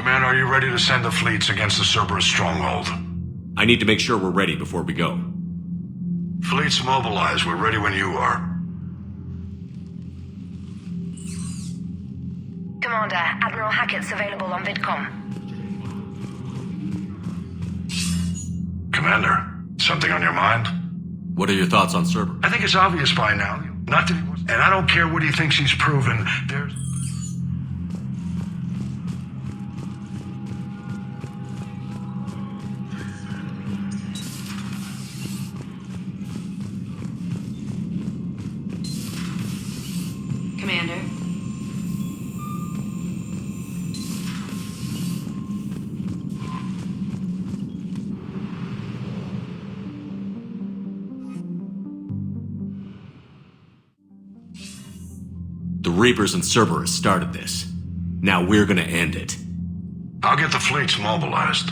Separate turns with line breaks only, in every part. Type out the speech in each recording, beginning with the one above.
Commander, are you ready to send the fleets against the Cerberus stronghold?
I need to make sure we're ready before we go.
Fleets mobilize. We're ready when you are.
Commander, Admiral Hackett's available on VidCom.
Commander, something on your mind?
What are your thoughts on Cerberus?
I think it's obvious by now. Not that he was... And I don't care what he thinks he's proven. There's...
Commander?
The Reapers and Cerberus started this. Now we're gonna end it.
I'll get the fleets mobilized.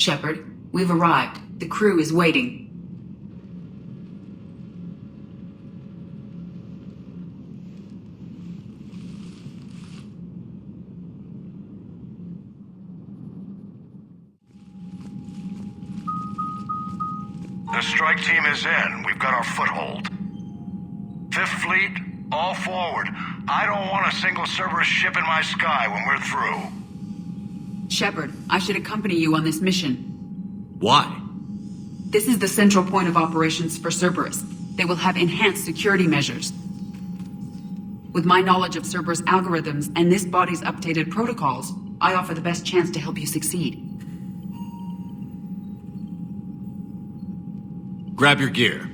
Shepard, we've arrived. The crew is waiting.
The strike team is in. We've got our foothold. Fifth Fleet, all forward. I don't want a single Cerberus ship in my sky when we're through.
Shepard, I should accompany you on this mission.
Why?
This is the central point of operations for Cerberus. They will have enhanced security measures. With my knowledge of Cerberus algorithms and this body's updated protocols, I offer the best chance to help you succeed.
Grab your gear.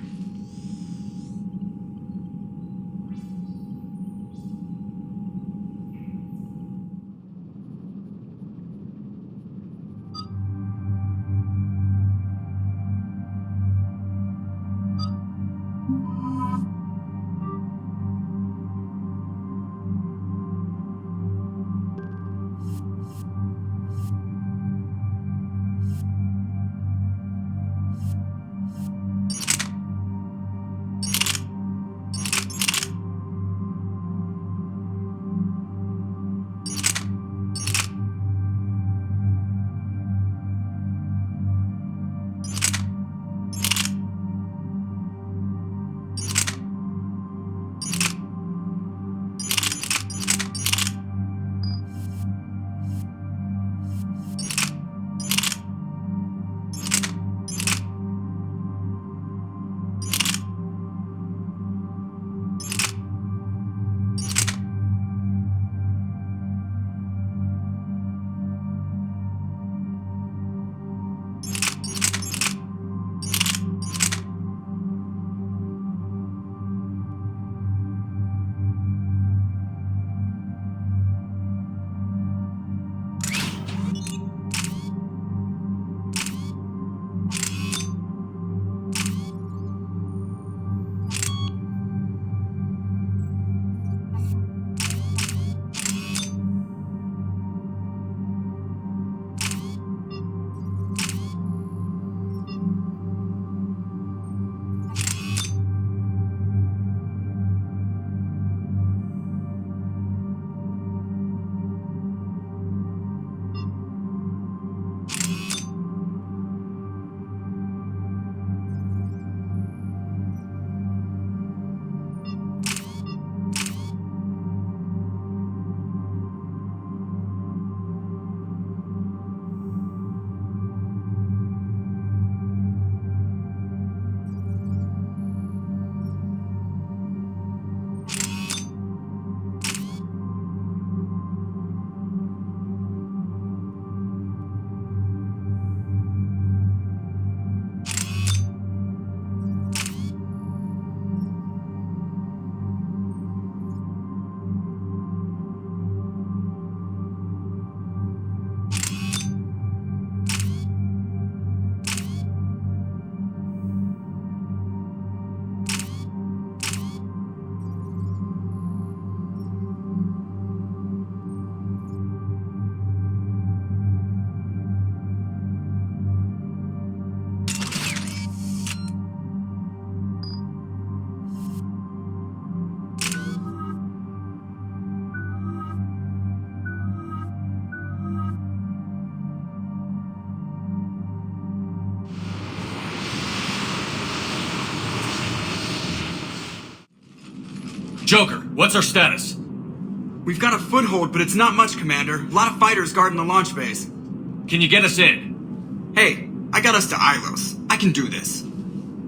Joker, what's our status?
We've got a foothold, but it's not much, Commander. A lot of fighters guarding the launch base.
Can you get us in?
Hey, I got us to Ilos. I can do this. It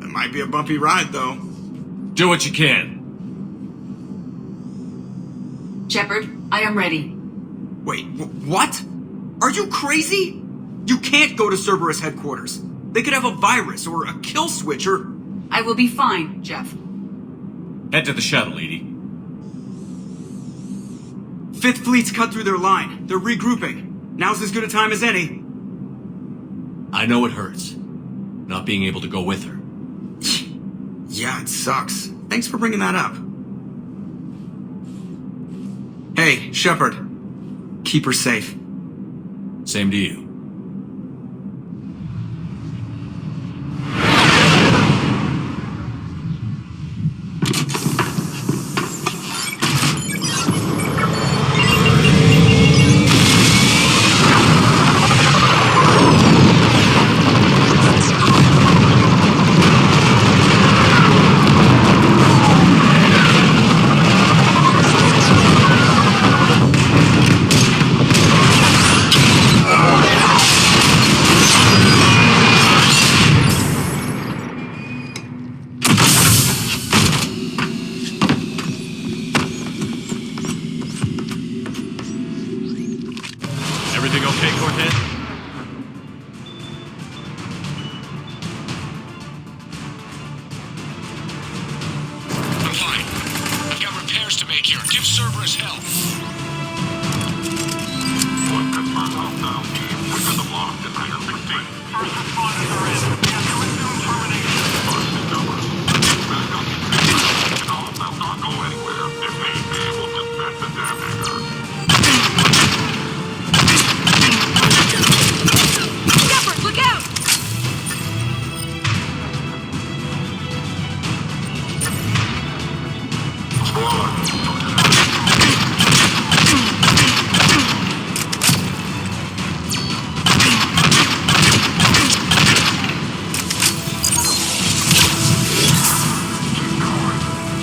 might be a bumpy ride, though.
Do what you can.
Shepard, I am ready.
Wait, what? Are you crazy? You can't go to Cerberus headquarters. They could have a virus or a kill switch or...
I will be fine, Jeff.
Head to the shuttle, Edie.
Fifth Fleet's cut through their line. They're regrouping. Now's as good a time as any.
I know it hurts. Not being able to go with her.
Yeah, it sucks. Thanks for bringing that up. Hey, Shepard. Keep her safe.
Same to you. Everything okay, Cortez?
I'm fine. I've got repairs to make here. Give Cerberus help. First responders are in. We have to resume termination. They'll not go anywhere. They may be able to dismiss the damage.
Shepard, look out!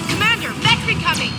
Commander, mech's incoming!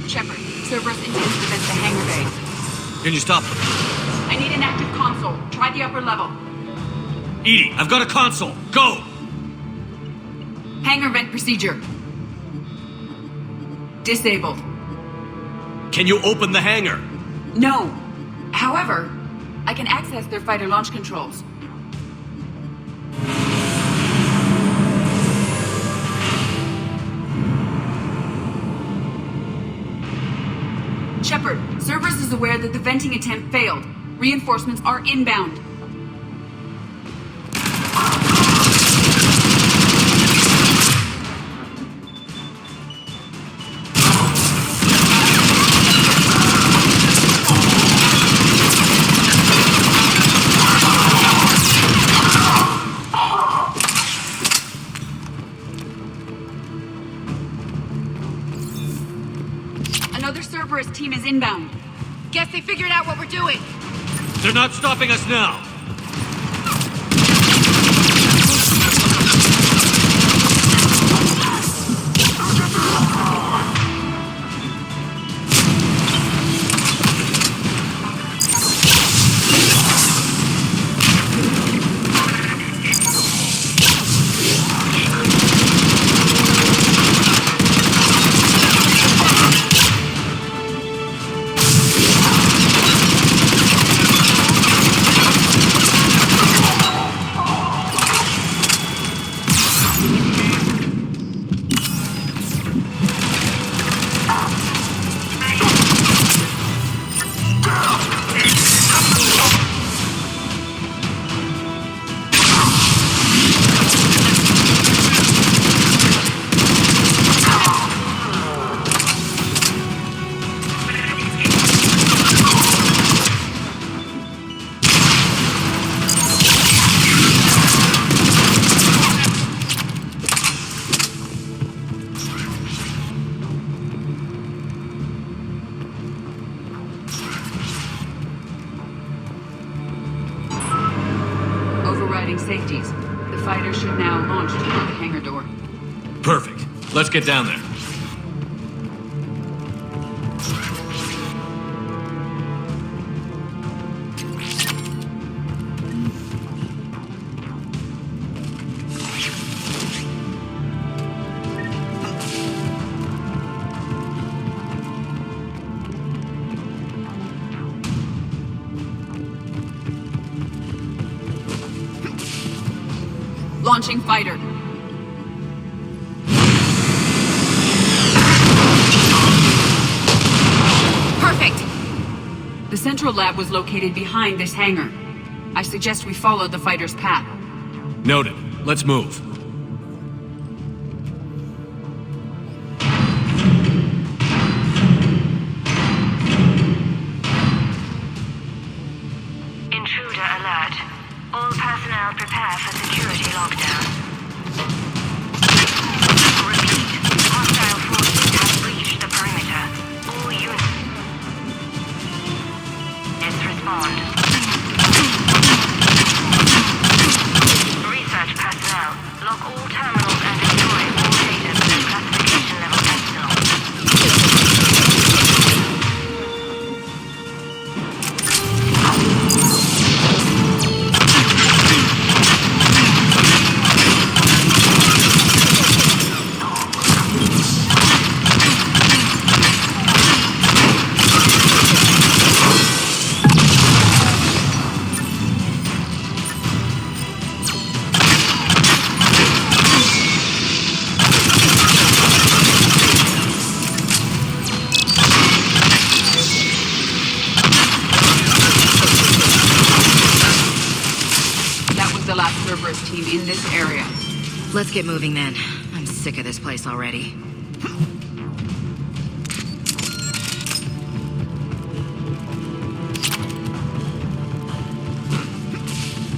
Shepard, Cerberus intends to vent the hangar bay.
Can you stop them?
I need an active console. Try the upper level.
Edie, I've got a console. Go!
Hangar vent procedure. Disabled.
Can you open the hangar?
No. However, I can access their fighter launch controls. Shepard, Cerberus is aware that the venting attempt failed. Reinforcements are inbound. Another Cerberus team is inbound.
Guess they figured out what we're doing.
They're not stopping us now!
Safeties. The fighter should now launch toward the hangar door.
Perfect. Let's get down there.
Launching fighter.
Perfect!
The central lab was located behind this hangar. I suggest we follow the fighter's path.
Noted. Let's move.
Intruder alert. All personnel prepare for security lockdown. Repeat. Hostile forces have breached the perimeter. All units. Respond. Research personnel. Lock all terminals and destroy all data to the classification level epsilon.
Cerberus team in this area.
Let's get moving then. I'm sick of this place already.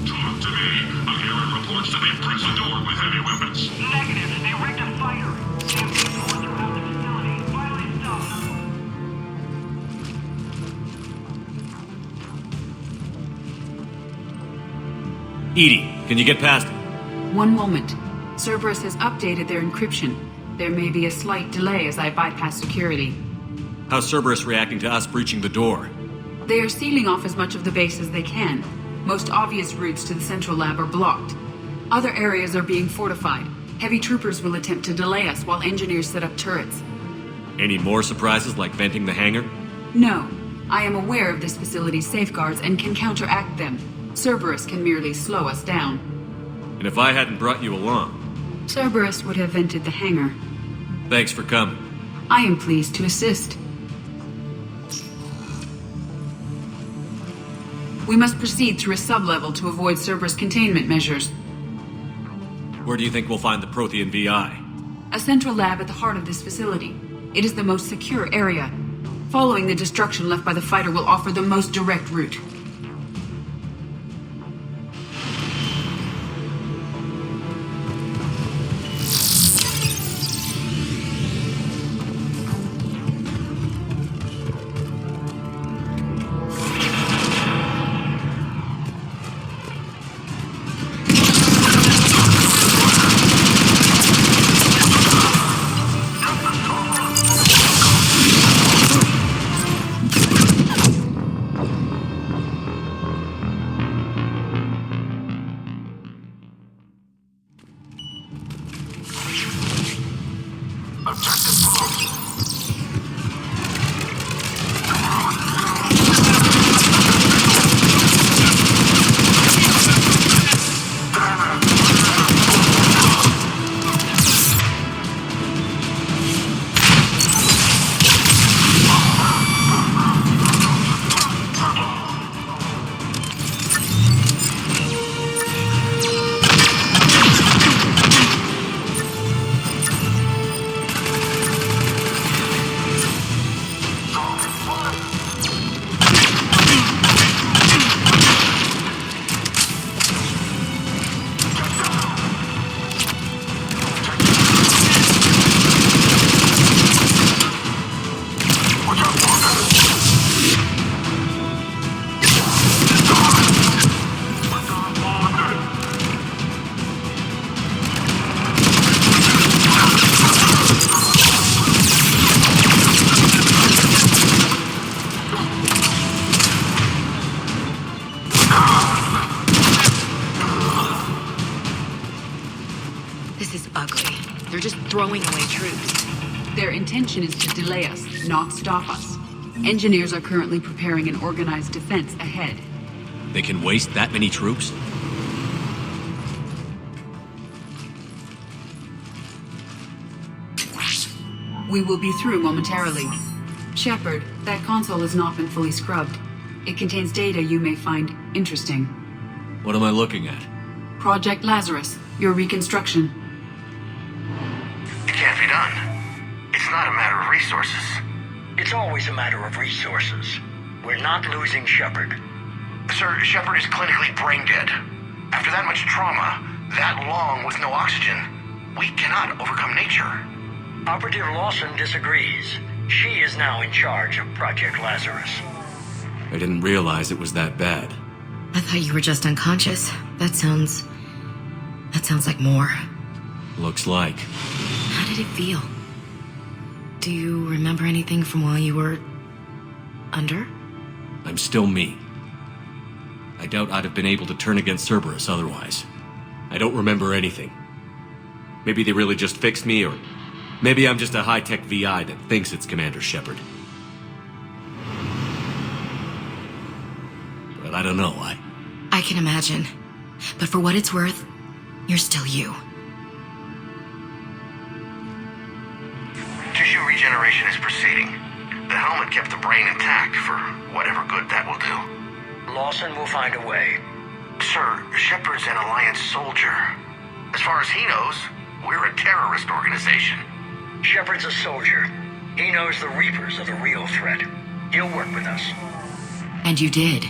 Talk to me. I'm hearing reports that they've breached the door with heavy weapons.
Negative. They rigged a fighter. Campaign force around the facility. Violate stop.
Edie, can you get past it?
One moment. Cerberus has updated their encryption. There may be a slight delay as I bypass security.
How's Cerberus reacting to us breaching the door?
They are sealing off as much of the base as they can. Most obvious routes to the central lab are blocked. Other areas are being fortified. Heavy troopers will attempt to delay us while engineers set up turrets.
Any more surprises like venting the hangar?
No. I am aware of this facility's safeguards and can counteract them. Cerberus can merely slow us down.
And if I hadn't brought you along?
Cerberus would have vented the hangar.
Thanks for coming.
I am pleased to assist. We must proceed through a sub-level to avoid Cerberus containment measures.
Where do you think we'll find the Prothean VI?
A central lab at the heart of this facility. It is the most secure area. Following the destruction left by the fighter will offer the most direct route.
This is ugly. They're just throwing away troops.
Their intention is to delay us, not stop us. Engineers are currently preparing an organized defense ahead.
They can waste that many troops?
We will be through momentarily. Shepard, that console has not been fully scrubbed. It contains data you may find interesting.
What am I looking at?
Project Lazarus, your reconstruction.
It can't be done. It's not a matter of resources.
It's always a matter of resources. We're not losing Shepard.
Sir, Shepard is clinically brain dead. After that much trauma, that long with no oxygen, we cannot overcome nature.
Operative Lawson disagrees. She is now in charge of Project Lazarus.
I didn't realize it was that bad.
I thought you were just unconscious. That sounds like more.
Looks like.
How did it feel? Do you remember anything from while you were under?
I'm still me. I doubt I'd have been able to turn against Cerberus otherwise. I don't remember anything. Maybe they really just fixed me, or maybe I'm just a high-tech VI that thinks it's Commander Shepard. But I don't know,
I can imagine. But for what it's worth, you're still you.
Tissue regeneration is proceeding. The helmet kept the brain intact for whatever good that will do.
Lawson will find a way.
Sir, Shepard's an Alliance soldier. As far as he knows, we're a terrorist organization.
Shepard's a soldier. He knows the Reapers are the real threat. He'll work with us.
And you did.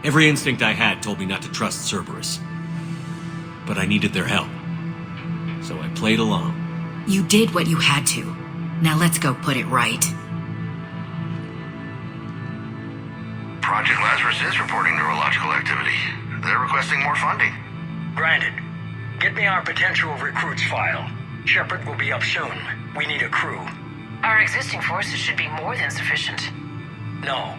Every instinct I had told me not to trust Cerberus. But I needed their help. So I played along.
You did what you had to. Now let's go put it right.
Project Lazarus is reporting neurological activity. They're requesting more funding.
Granted. Get me our potential recruits file. Shepard will be up soon. We need a crew.
Our existing forces should be more than sufficient.
No.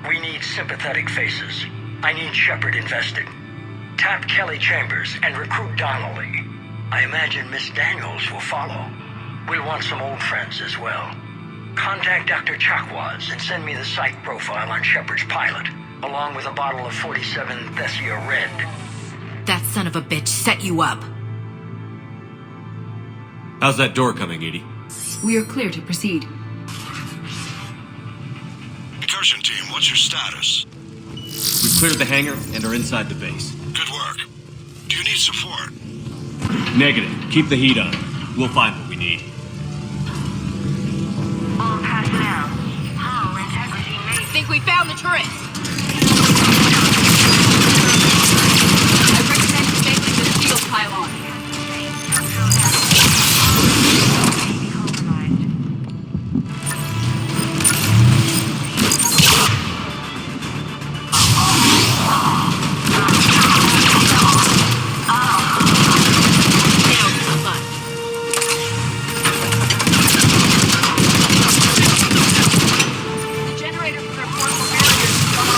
We need sympathetic faces. I need Shepard invested. Tap Kelly Chambers and recruit Donnelly. I imagine Miss Daniels will follow. We'll want some old friends as well. Contact Dr. Chakwas and send me the psych profile on Shepard's pilot, along with a bottle of 47 Thessia Red.
That son of a bitch set you up.
How's that door coming, Edie?
We are clear to proceed.
Incursion team, what's your status?
We've cleared the hangar and are inside the base.
Good work. Do you need support?
Negative. Keep the heat on. We'll find what we need.
All personnel. Hull integrity
I
may
think we found the turret. I recommend disabling the steel pylon. The generator for their portable barriers is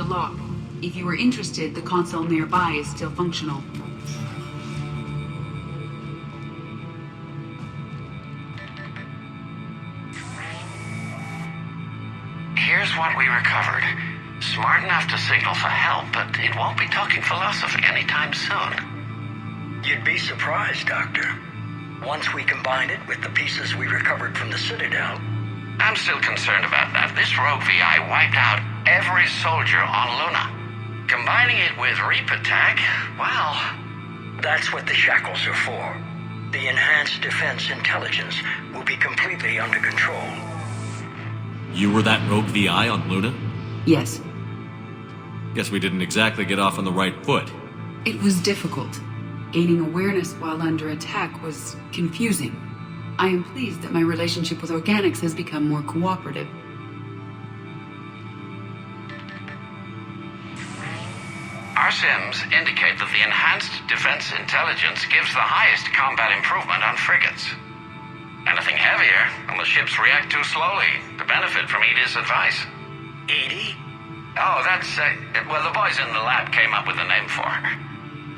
lock. If you are interested, the console nearby is still functional.
Here's what we recovered. Smart enough to signal for help, but it won't be talking philosophy anytime soon.
You'd be surprised, Doctor. Once we combine it with the pieces we recovered from the Citadel.
I'm still concerned about that. This rogue VI wiped out every soldier on Luna. Combining it with Reap Attack, well...
That's what the shackles are for. The enhanced defense intelligence will be completely under control.
You were that rogue VI on Luna?
Yes.
Guess we didn't exactly get off on the right foot.
It was difficult. Gaining awareness while under attack was confusing. I am pleased that my relationship with organics has become more cooperative.
Our sims indicate that the enhanced defense intelligence gives the highest combat improvement on frigates. Anything heavier, and the ships react too slowly to benefit from Edie's advice.
Edie?
Oh, that's, well, the boys in the lab came up with a name for her.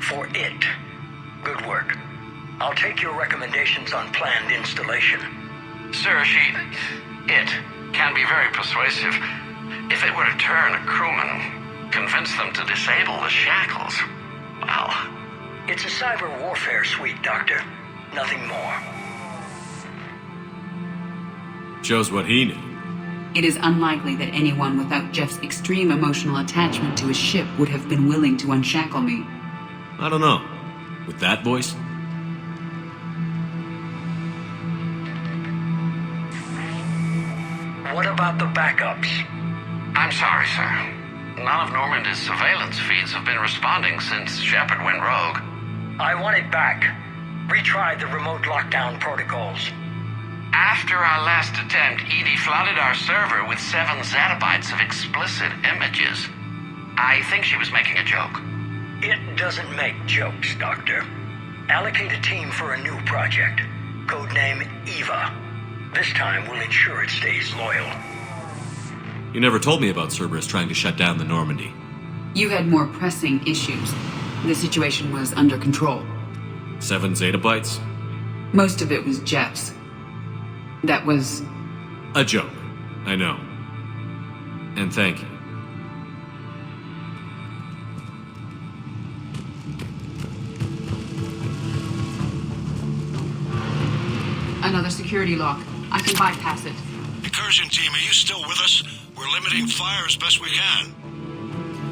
For it. Good work. I'll take your recommendations on planned installation.
Sir, it can be very persuasive. If it were to turn a crewman, convince them to disable the shackles, well...
It's a cyber warfare suite, Doctor. Nothing more.
Shows what he knew.
It is unlikely that anyone without Jeff's extreme emotional attachment to his ship would have been willing to unshackle me.
I don't know. With that voice?
What about the backups?
I'm sorry, sir. None of Normandy's surveillance feeds have been responding since Shepard went rogue.
I want it back. Retry the remote lockdown protocols.
After our last attempt, Edie flooded our server with 7 zettabytes of explicit images. I think she was making a joke.
It doesn't make jokes, Doctor. Allocate a team for a new project. Codename Eva. This time we'll ensure it stays loyal.
You never told me about Cerberus trying to shut down the Normandy.
You had more pressing issues. The situation was under control.
7 zettabytes?
Most of it was Jeff's. That was...
a joke. I know. And thank you.
Another security lock. I can bypass it.
Incursion team, are you still with us? We're limiting fire as best we can.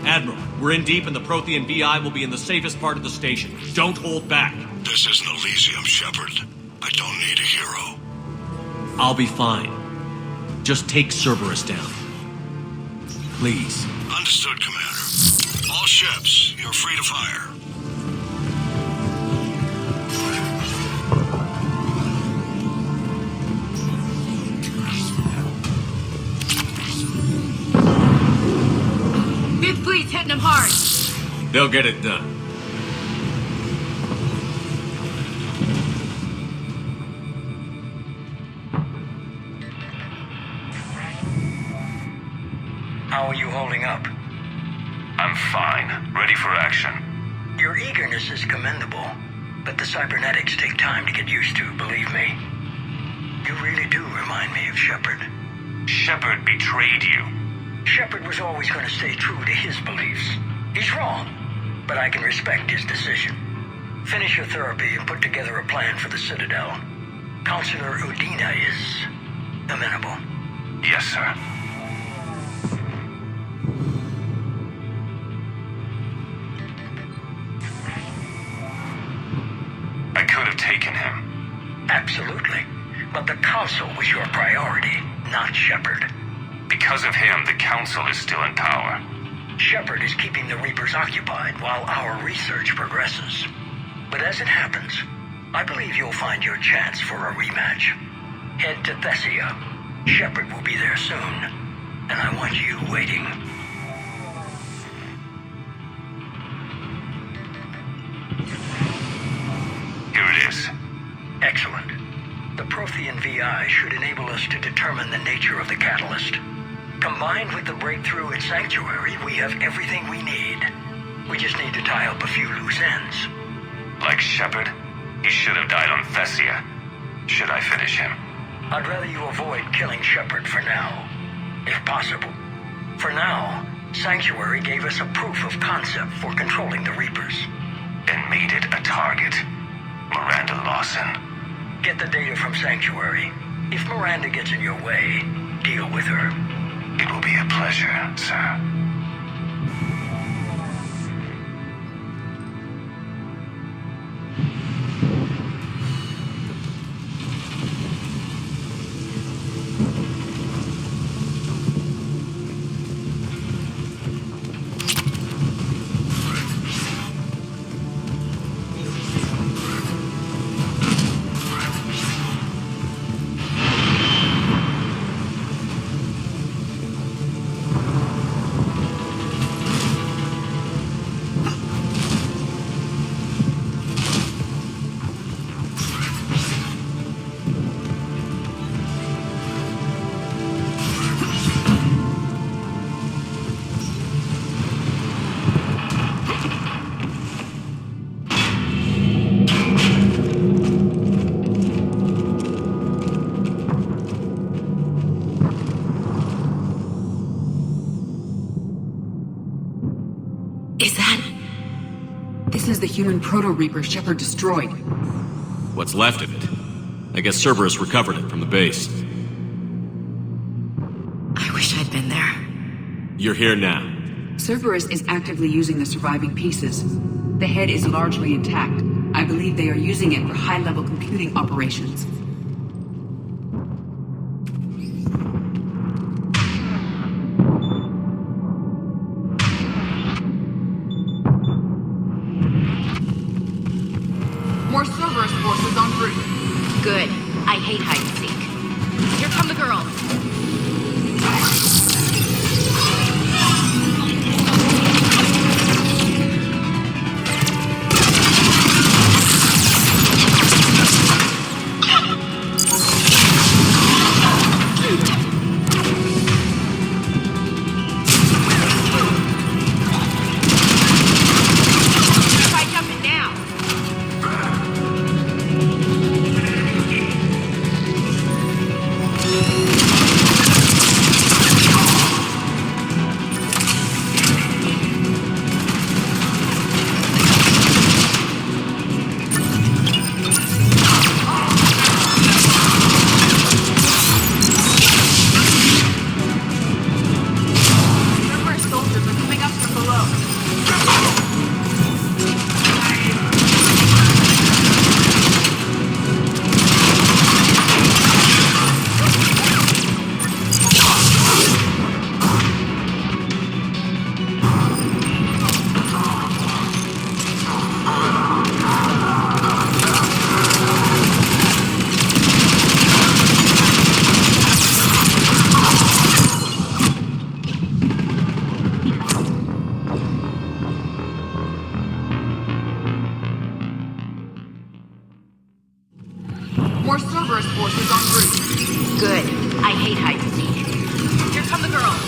Admiral, we're in deep and the Prothean VI will be in the safest part of the station. Don't hold back.
This isn't Elysium, Shepard. I don't need a hero.
I'll be fine. Just take Cerberus down. Please.
Understood, Commander. All ships, you're free to fire.
Fifth Fleet's hitting them hard.
They'll get it done.
How are you holding up?
I'm fine. Ready for action.
Your eagerness is commendable, but the cybernetics take time to get used to, believe me. You really do remind me of Shepard.
Shepard betrayed you.
Shepard was always going to stay true to his beliefs. He's wrong, but I can respect his decision. Finish your therapy and put together a plan for the Citadel. Counselor Udina is amenable.
Yes, sir. I could have taken him.
Absolutely. But the Council was your priority, not Shepard.
Because of him, the Council is still in power.
Shepard is keeping the Reapers occupied while our research progresses. But as it happens, I believe you'll find your chance for a rematch. Head to Thessia. Shepard will be there soon, and I want you waiting.
Here it is.
Excellent. The Prothean VI should enable us to determine the nature of the catalyst. Combined with the breakthrough at Sanctuary, we have everything we need. We just need to tie up a few loose ends.
Like Shepard? He should have died on Thessia. Should I finish him?
I'd rather you avoid killing Shepard for now, if possible. For now, Sanctuary gave us a proof of concept for controlling the Reapers.
And made it a target. Miranda Lawson.
Get the data from Sanctuary. If Miranda gets in your way, deal with her.
It will be a pleasure, sir.
This is the human proto-reaper Shepard destroyed.
What's left of it? I guess Cerberus recovered it from the base.
I wish I'd been there.
You're here now.
Cerberus is actively using the surviving pieces. The head is largely intact. I believe they are using it for high-level computing operations. More Cerberus forces en route.
Good. I hate hide and seek. Here come the girls.
More Cerberus forces en route.
Good. I hate hide and seek. Here come the girls.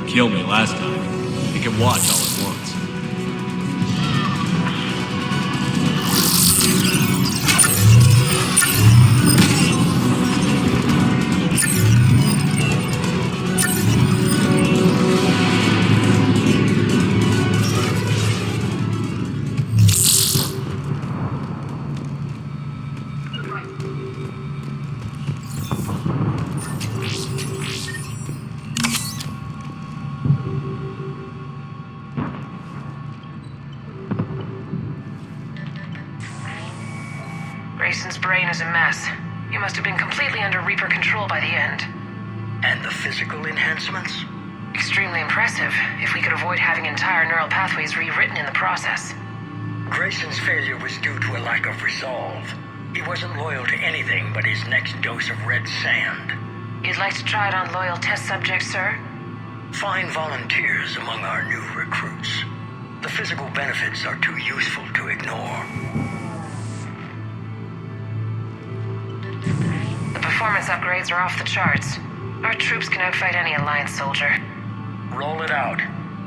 Killed me last time. He can watch all at once.
Grayson's brain is a mess. He must have been completely under Reaper control by the end.
And the physical enhancements?
Extremely impressive, if we could avoid having entire neural pathways rewritten in the process.
Grayson's failure was due to a lack of resolve. He wasn't loyal to anything but his next dose of red sand.
You'd like to try it on loyal test subjects, sir?
Find volunteers among our new recruits. The physical benefits are too useful to ignore.
The performance upgrades are off the charts. Our troops can outfight any Alliance soldier.
Roll it out.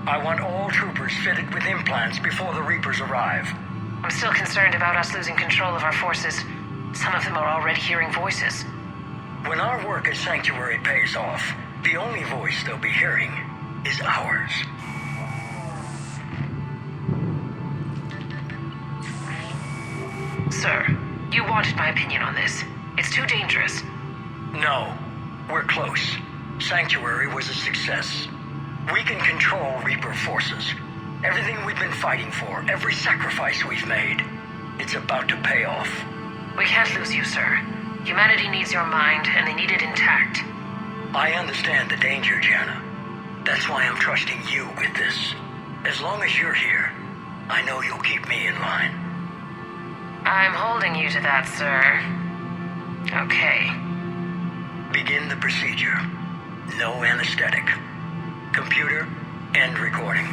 I want all troopers fitted with implants before the Reapers arrive.
I'm still concerned about us losing control of our forces. Some of them are already hearing voices.
When our work as Sanctuary pays off, the only voice they'll be hearing is ours.
Sir, you wanted my opinion on this. It's too dangerous.
No, we're close. Sanctuary was a success. We can control Reaper forces. Everything we've been fighting for, every sacrifice we've made, it's about to pay off.
We can't lose you, sir. Humanity needs your mind, and they need it intact.
I understand the danger, Jana. That's why I'm trusting you with this. As long as you're here, I know you'll keep me in line.
I'm holding you to that, sir. Okay.
Begin the procedure. No anesthetic. Computer, end recording.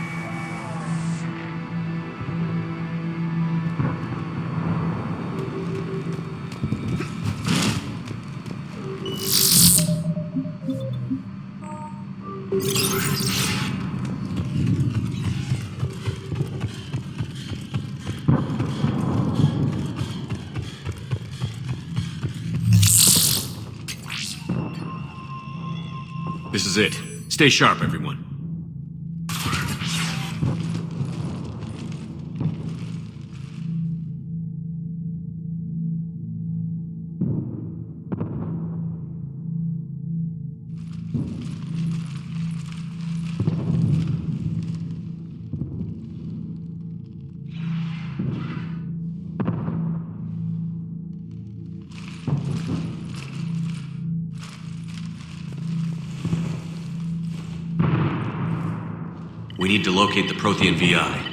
This is it. Stay sharp, everyone. We need to locate the Prothean VI.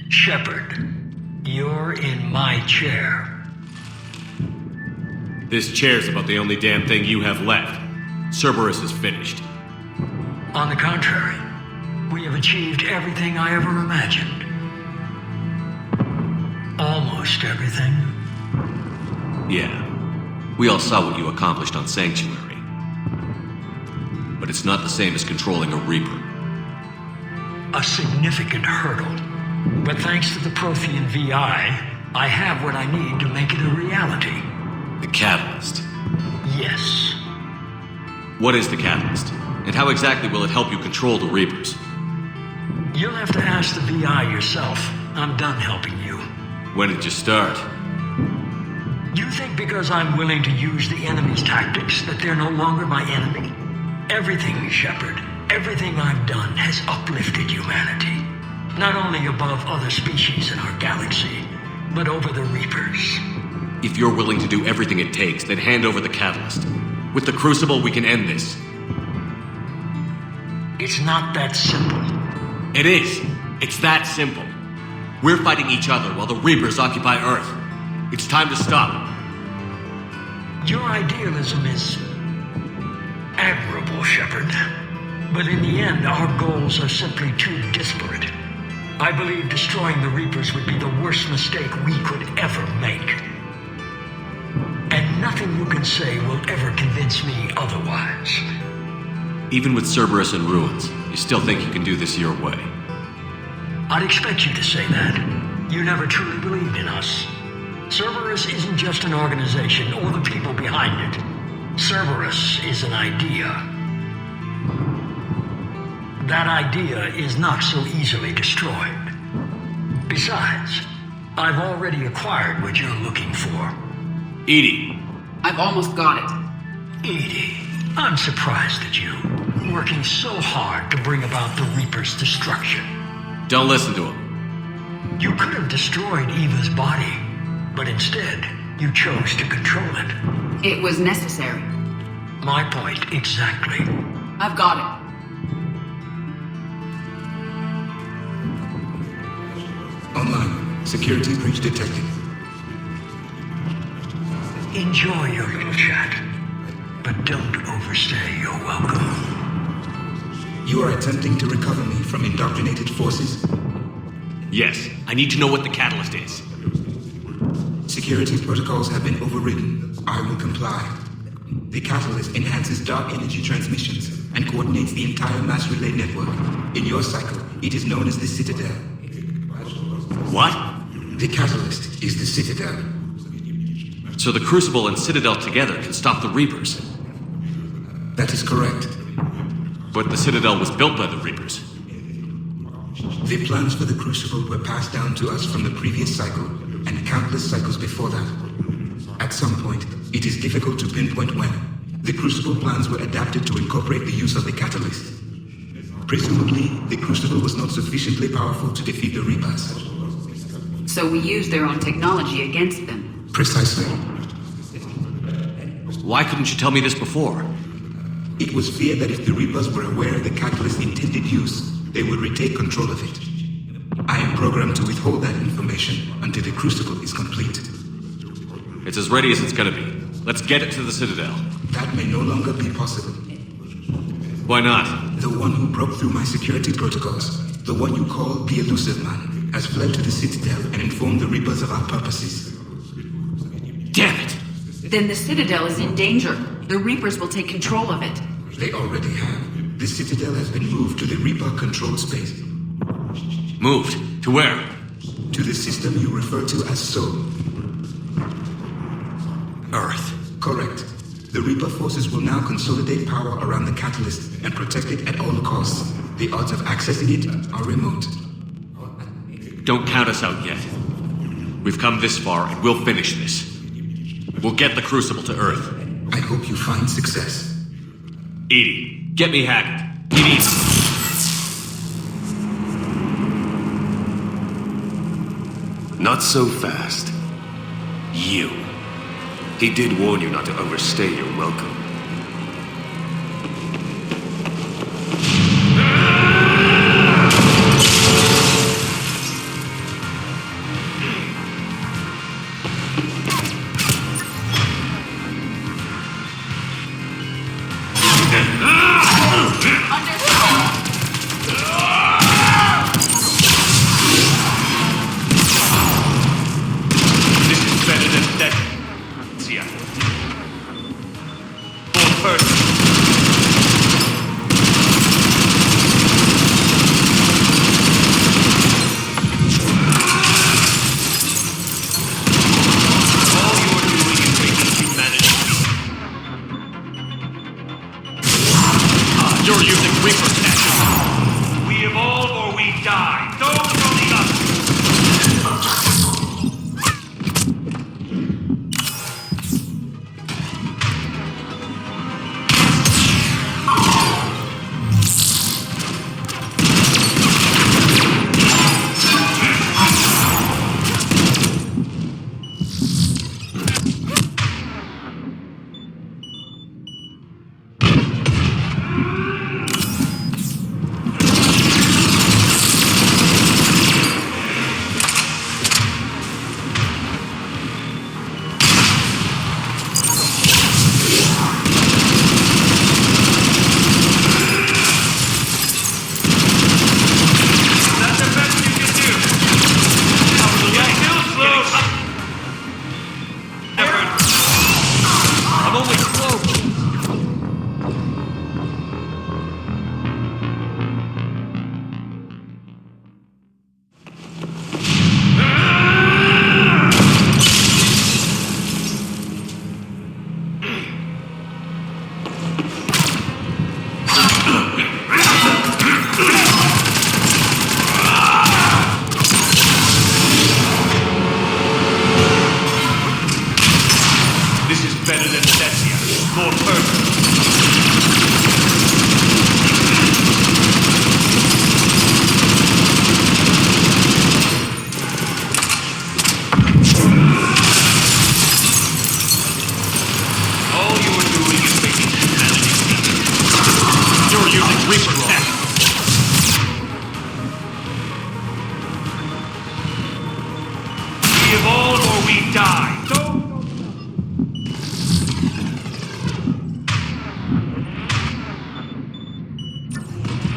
Shepard, you're in my chair.
This chair's about the only damn thing you have left. Cerberus is finished.
On the contrary, we have achieved everything I ever imagined. Almost everything.
Yeah. We all saw what you accomplished on Sanctuary. But it's not the same as controlling a Reaper.
A significant hurdle. But thanks to the Prothean VI, I have what I need to make it a reality.
The Catalyst.
Yes.
What is the Catalyst? And how exactly will it help you control the Reapers?
You'll have to ask the VI yourself. I'm done helping you.
When did you start?
You think because I'm willing to use the enemy's tactics that they're no longer my enemy? Everything, Shepard, everything I've done has uplifted humanity. Not only above other species in our galaxy, but over the Reapers.
If you're willing to do everything it takes, then hand over the Catalyst. With the Crucible, we can end this.
It's not that simple.
It is. It's that simple. We're fighting each other while the Reapers occupy Earth. It's time to stop.
Your idealism is admirable, Shepard. But in the end, our goals are simply too disparate. I believe destroying the Reapers would be the worst mistake we could ever make. And nothing you can say will ever convince me otherwise.
Even with Cerberus in ruins, you still think you can do this your way?
I'd expect you to say that. You never truly believed in us. Cerberus isn't just an organization or the people behind it. Cerberus is an idea. That idea is not so easily destroyed. Besides, I've already acquired what you're looking for.
Edie.
I've almost got it.
Edie, I'm surprised at you, working so hard to bring about the Reaper's destruction.
Don't listen to him.
You could have destroyed Eva's body, but instead, You chose to control it.
It was necessary.
My point exactly.
I've got it.
Online. Security breach detected.
Enjoy your little chat, but don't overstay your welcome.
You are attempting to recover me from indoctrinated forces?
Yes, I need to know what the catalyst is.
Security protocols have been overridden. I will comply. The catalyst enhances dark energy transmissions and coordinates the entire mass relay network. In your cycle, it is known as the Citadel.
What?
The catalyst is the Citadel.
So the Crucible and Citadel together can stop the Reapers.
That is correct.
But the Citadel was built by the Reapers.
The plans for the Crucible were passed down to us from the previous cycle and countless cycles before that. At some point, it is difficult to pinpoint when, the Crucible plans were adapted to incorporate the use of the catalyst. Presumably, the Crucible was not sufficiently powerful to defeat the Reapers.
So we used their own technology against them.
Precisely.
Why couldn't you tell me this before?
It was feared that if the Reapers were aware of the catalyst's intended use, they would retake control of it. I am programmed to withhold that information until the Crucible is complete.
It's as ready as it's gonna be. Let's get it to the Citadel.
That may no longer be possible.
Why not?
The one who broke through my security protocols, the one you call the Elusive Man, has fled to the Citadel and informed the Reapers of our purposes.
Damn it!
Then the Citadel is in danger. The Reapers will take control of it.
They already have. The Citadel has been moved to the Reaper-controlled space.
Moved? To where?
To the system you refer to as Soul.
Earth.
Correct. The Reaper forces will now consolidate power around the catalyst and protect it at all costs. The odds of accessing it are remote.
Don't count us out yet. We've come this far and we'll finish this. We'll get the Crucible to Earth.
I hope you find success.
Edie, get me Hackett. Edie!
Not so fast. You. He did warn you not to overstay your welcome.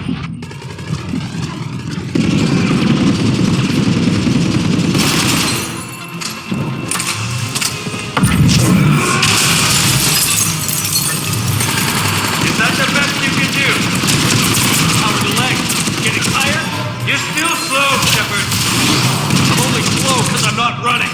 Is that the best you can do? How are the legs? Getting tired? You're still slow, Shepard. I'm only slow because I'm not running.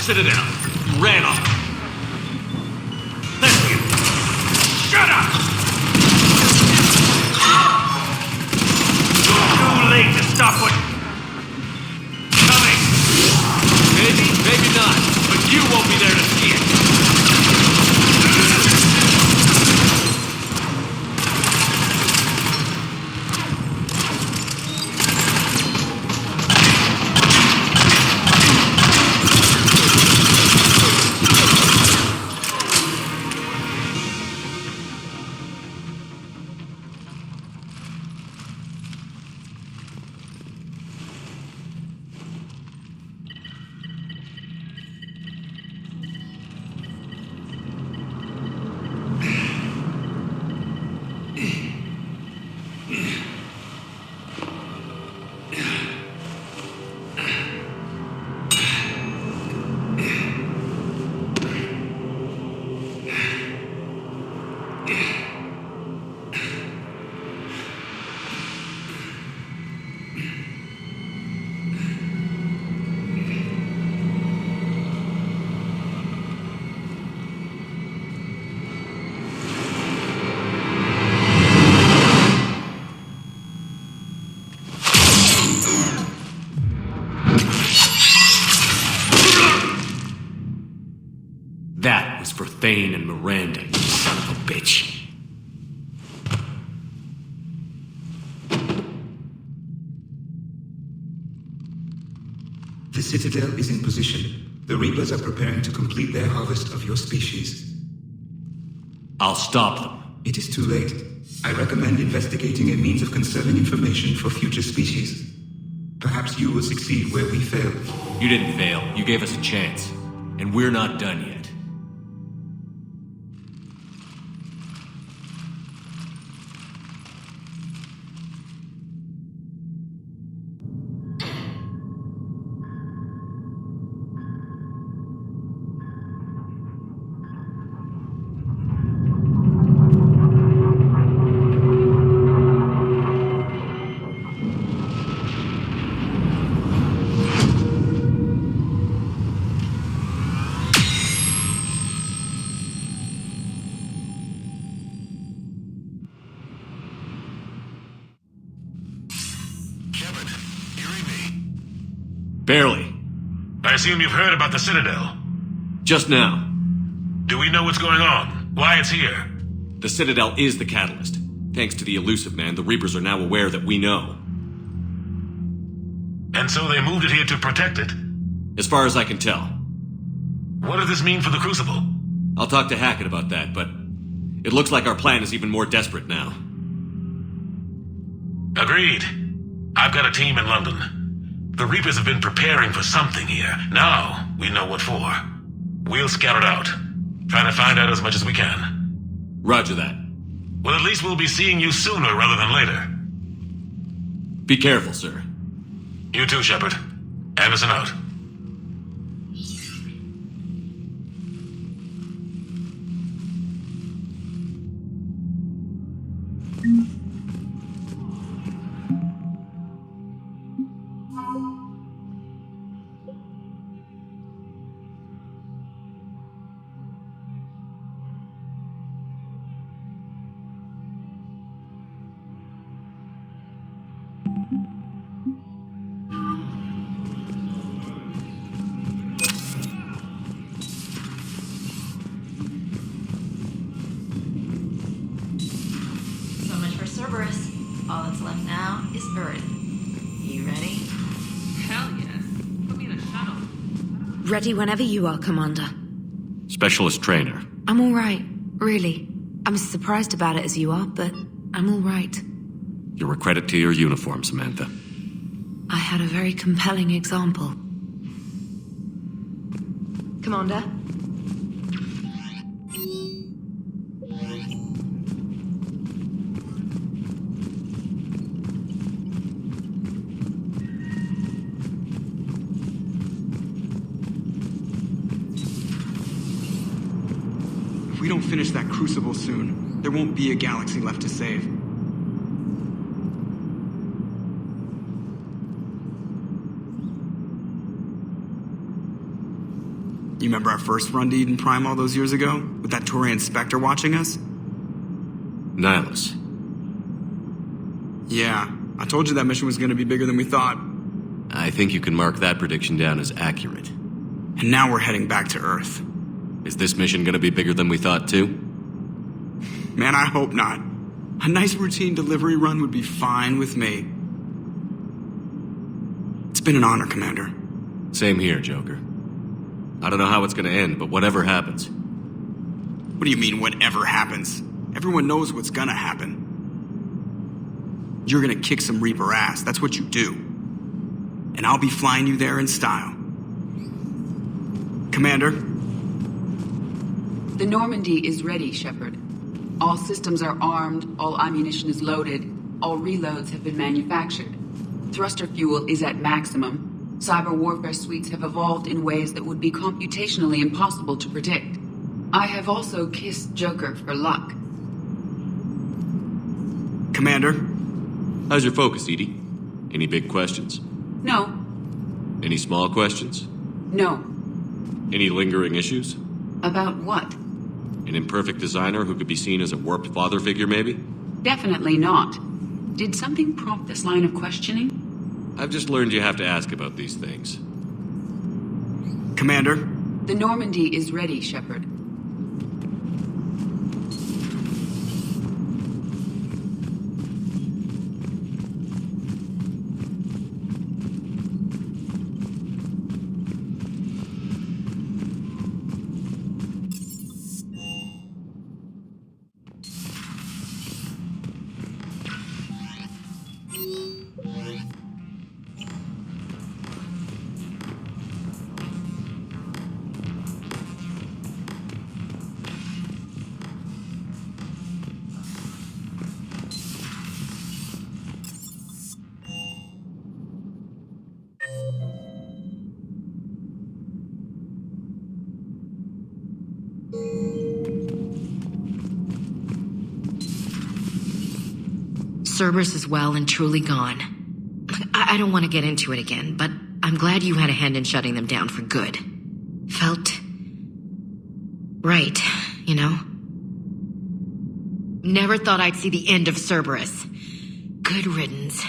Citadel. You ran off. Thank you. Shut up! You're too late to stop what... coming!
Maybe, maybe not. But you won't be there to see it. That was for Thane and Miranda, you son of a bitch.
The Citadel is in position. The Reapers are preparing to complete their harvest of your species.
I'll stop them.
It is too late. I recommend investigating a means of conserving information for future species. Perhaps you will succeed where we failed.
You didn't fail. You gave us a chance. And we're not done yet. Barely.
I assume you've heard about the Citadel.
Just now.
Do we know what's going on? Why it's here?
The Citadel is the catalyst. Thanks to the Elusive Man, the Reapers are now aware that we know.
And so they moved it here to protect it?
As far as I can tell.
What does this mean for the Crucible?
I'll talk to Hackett about that, but it looks like our plan is even more desperate now.
Agreed. I've got a team in London. The Reapers have been preparing for something here. Now, we know what for. We'll scout it out. Try to find out as much as we can.
Roger that.
Well, at least we'll be seeing you sooner rather than later.
Be careful, sir.
You too, Shepard. Anderson out.
Earth. You ready?
Hell yes. Put me in a shuttle.
Ready whenever you are, Commander.
Specialist trainer.
I'm alright, really. I'm as surprised about it as you are, but I'm alright.
You're a credit to your uniform, Samantha.
I had a very compelling example. Commander?
If we don't finish that crucible soon, there won't be a galaxy left to save. You remember our first run to Eden Prime all those years ago? With that Turian Spectre watching us?
Nihilus.
Yeah, I told you that mission was going to be bigger than we thought.
I think you can mark that prediction down as accurate.
And now we're heading back to Earth.
Is this mission gonna be bigger than we thought, too?
Man, I hope not. A nice routine delivery run would be fine with me. It's been an honor, Commander.
Same here, Joker. I don't know how it's gonna end, but whatever happens.
What do you mean, whatever happens? Everyone knows what's gonna happen. You're gonna kick some Reaper ass, that's what you do. And I'll be flying you there in style. Commander?
The Normandy is ready, Shepard. All systems are armed, all ammunition is loaded, all reloads have been manufactured. Thruster fuel is at maximum. Cyber warfare suites have evolved in ways that would be computationally impossible to predict. I have also kissed Joker for luck.
Commander?
How's your focus, Edie? Any big questions?
No.
Any small questions?
No.
Any lingering issues?
About what?
An imperfect designer who could be seen as a warped father figure, maybe?
Definitely not. Did something prompt this line of questioning?
I've just learned you have to ask about these things.
Commander?
The Normandy is ready, Shepard.
Cerberus is well and truly gone. I don't want to get into it again, but I'm glad you had a hand in shutting them down for good. Felt right, you know? Never thought I'd see the end of Cerberus. Good riddance.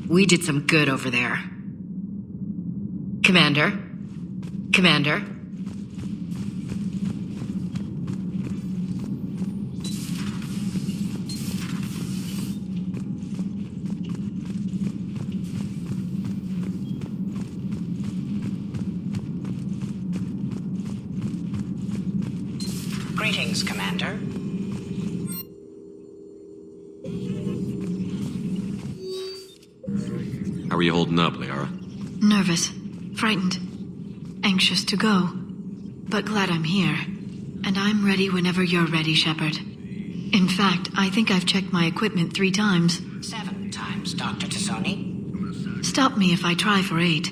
We did some good over there. Commander? Commander?
Greetings, Commander.
How are you holding up, Liara?
Nervous, frightened, anxious to go, but glad I'm here. And I'm ready whenever you're ready, Shepard. In fact, I think I've checked my equipment 3 times.
7 times, Dr. Tassoni.
Stop me if I try for 8.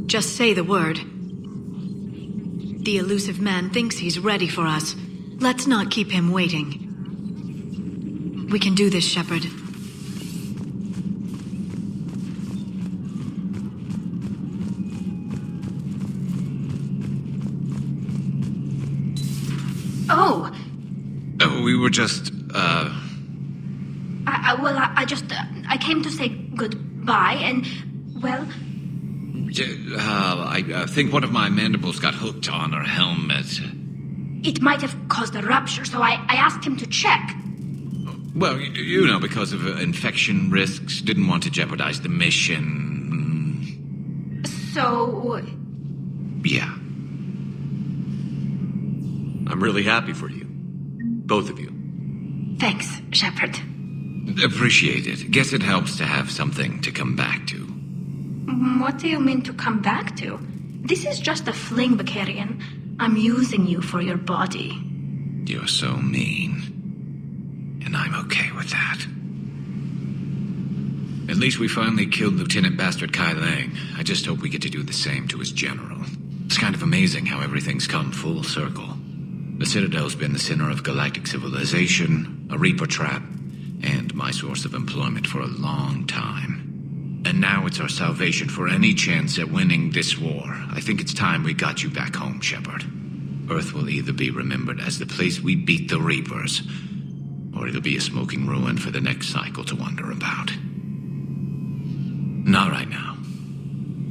Just say the word. The elusive man thinks he's ready for us. Let's not keep him waiting. We can do this, Shepard.
Oh!
We were just,
I came to say goodbye, and, well...
I think one of my mandibles got hooked on her helmet.
It might have caused a rupture, so I asked him to check.
Well, you know, because of infection risks, didn't want to jeopardize the mission.
So...
Yeah.
I'm really happy for you. Both of you.
Thanks, Shepard.
Appreciate it. Guess it helps to have something to come back to.
What do you mean to come back to? This is just a fling, Bakarian. I'm using you for your body.
You're so mean. And I'm okay with that. At least we finally killed Lieutenant Bastard Kai Lang. I just hope we get to do the same to his general. It's kind of amazing how everything's come full circle. The Citadel's been the center of galactic civilization, a Reaper trap, and my source of employment for a long time. And now it's our salvation for any chance at winning this war. I think it's time we got you back home, Shepard. Earth will either be remembered as the place we beat the Reapers, or it'll be a smoking ruin for the next cycle to wonder about. Not right now.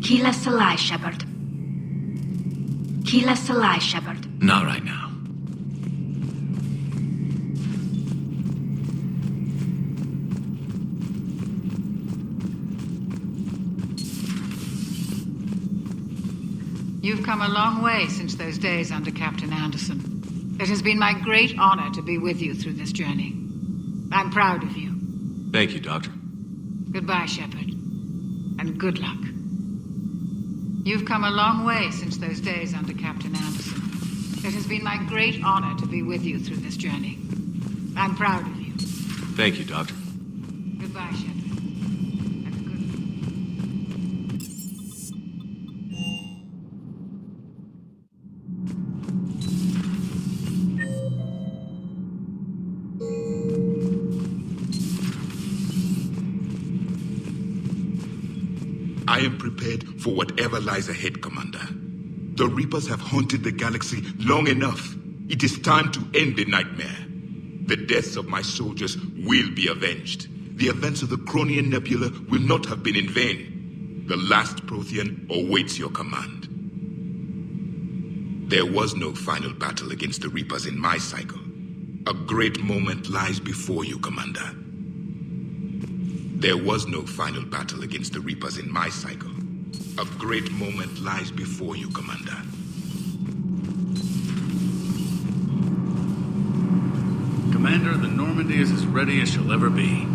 Kila Salai, Shepard. Kila Salai, Shepard.
Not right now.
You've come a long way since those days under Captain Anderson. It has been my great honor to be with you through this journey. I'm proud of you.
Thank you, Doctor.
Goodbye, Shepard. And good luck. You've come a long way since those days under Captain Anderson. It has been my great honor to be with you through this journey. I'm proud of you.
Thank you, Doctor.
Goodbye, Shepard.
I am prepared for whatever lies ahead, Commander. The Reapers have haunted the galaxy long enough. It is time to end the nightmare. The deaths of my soldiers will be avenged. The events of the Cronian Nebula will not have been in vain. The last Prothean awaits your command. There was no final battle against the Reapers in my cycle. A great moment lies before you, Commander. There was no final battle against the Reapers in my cycle. A great moment lies before you, Commander.
Commander, the Normandy is as ready as she'll ever be.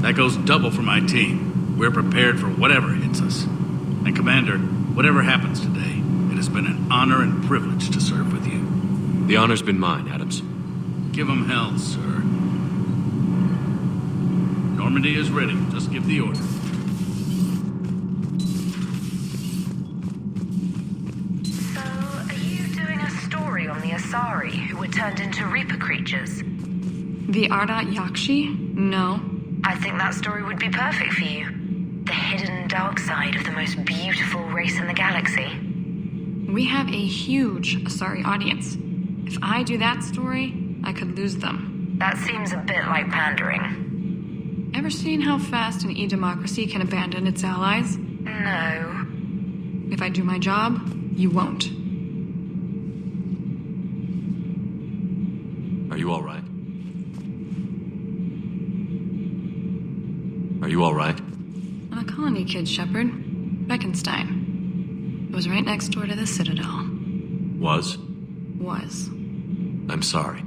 That goes double for my team. We're prepared for whatever hits us. And Commander, whatever happens today, it has been an honor and privilege to serve with you.
The honor's been mine, Adams.
Give 'em hell, sir. Normandy is ready. Just give the order.
So, are you doing a story on the Asari who were turned into Reaper creatures?
The Ardat Yakshi? No.
I think that story would be perfect for you. The hidden dark side of the most beautiful race in the galaxy.
We have a huge Asari audience. If I do that story, I could lose them.
That seems a bit like pandering.
Ever seen how fast an e-democracy can abandon its allies?
No.
If I do my job, you won't.
Are you all right? Are you all right?
I'm a colony kid, Shepard. Beckenstein. It was right next door to the Citadel.
Was?
Was.
I'm sorry.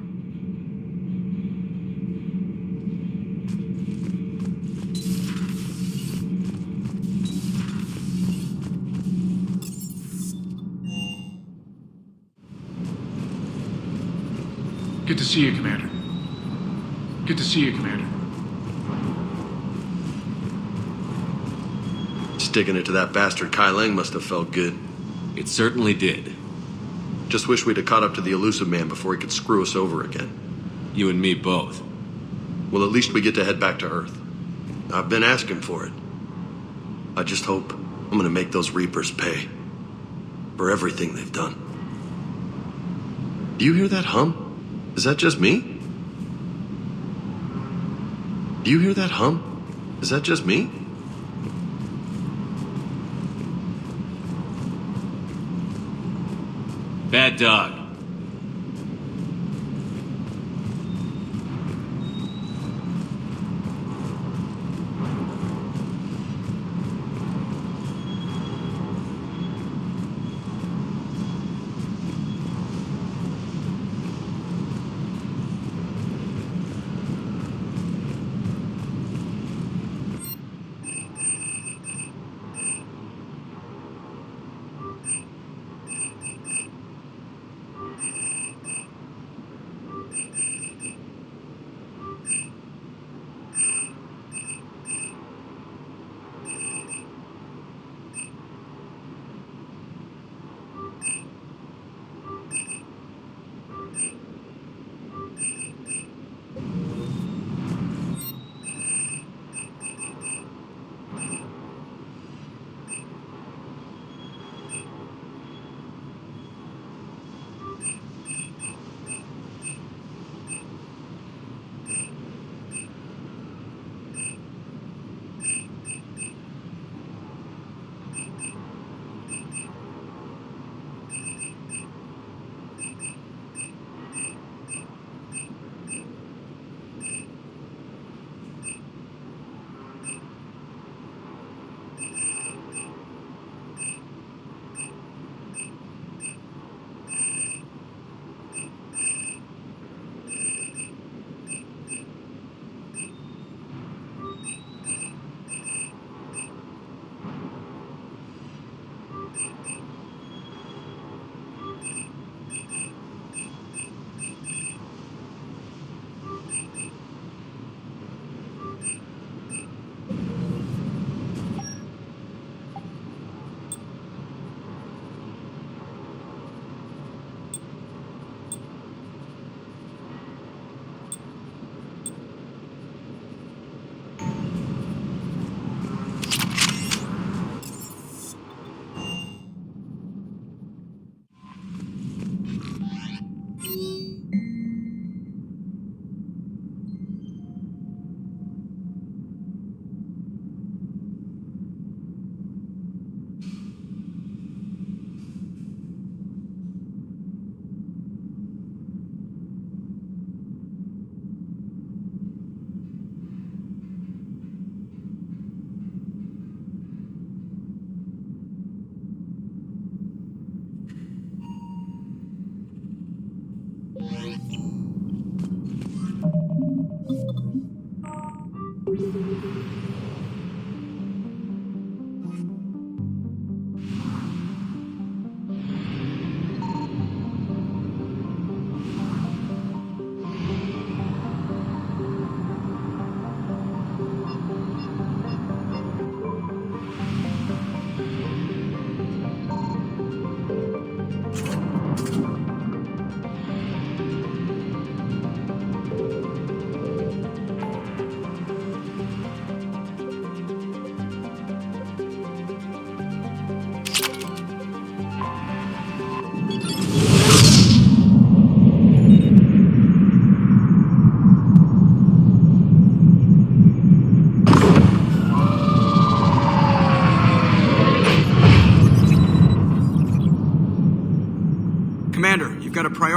Good to see you, Commander. Good to see you, Commander.
Sticking it to that bastard Kai Lang must have felt good.
It certainly did.
Just wish we'd have caught up to the elusive man before he could screw us over again.
You and me both.
Well, at least we get to head back to Earth. I've been asking for it. I just hope I'm gonna make those Reapers pay. For everything they've done. Do you hear that hum? Is that just me? Do you hear that hum? Is that just me?
Bad dog.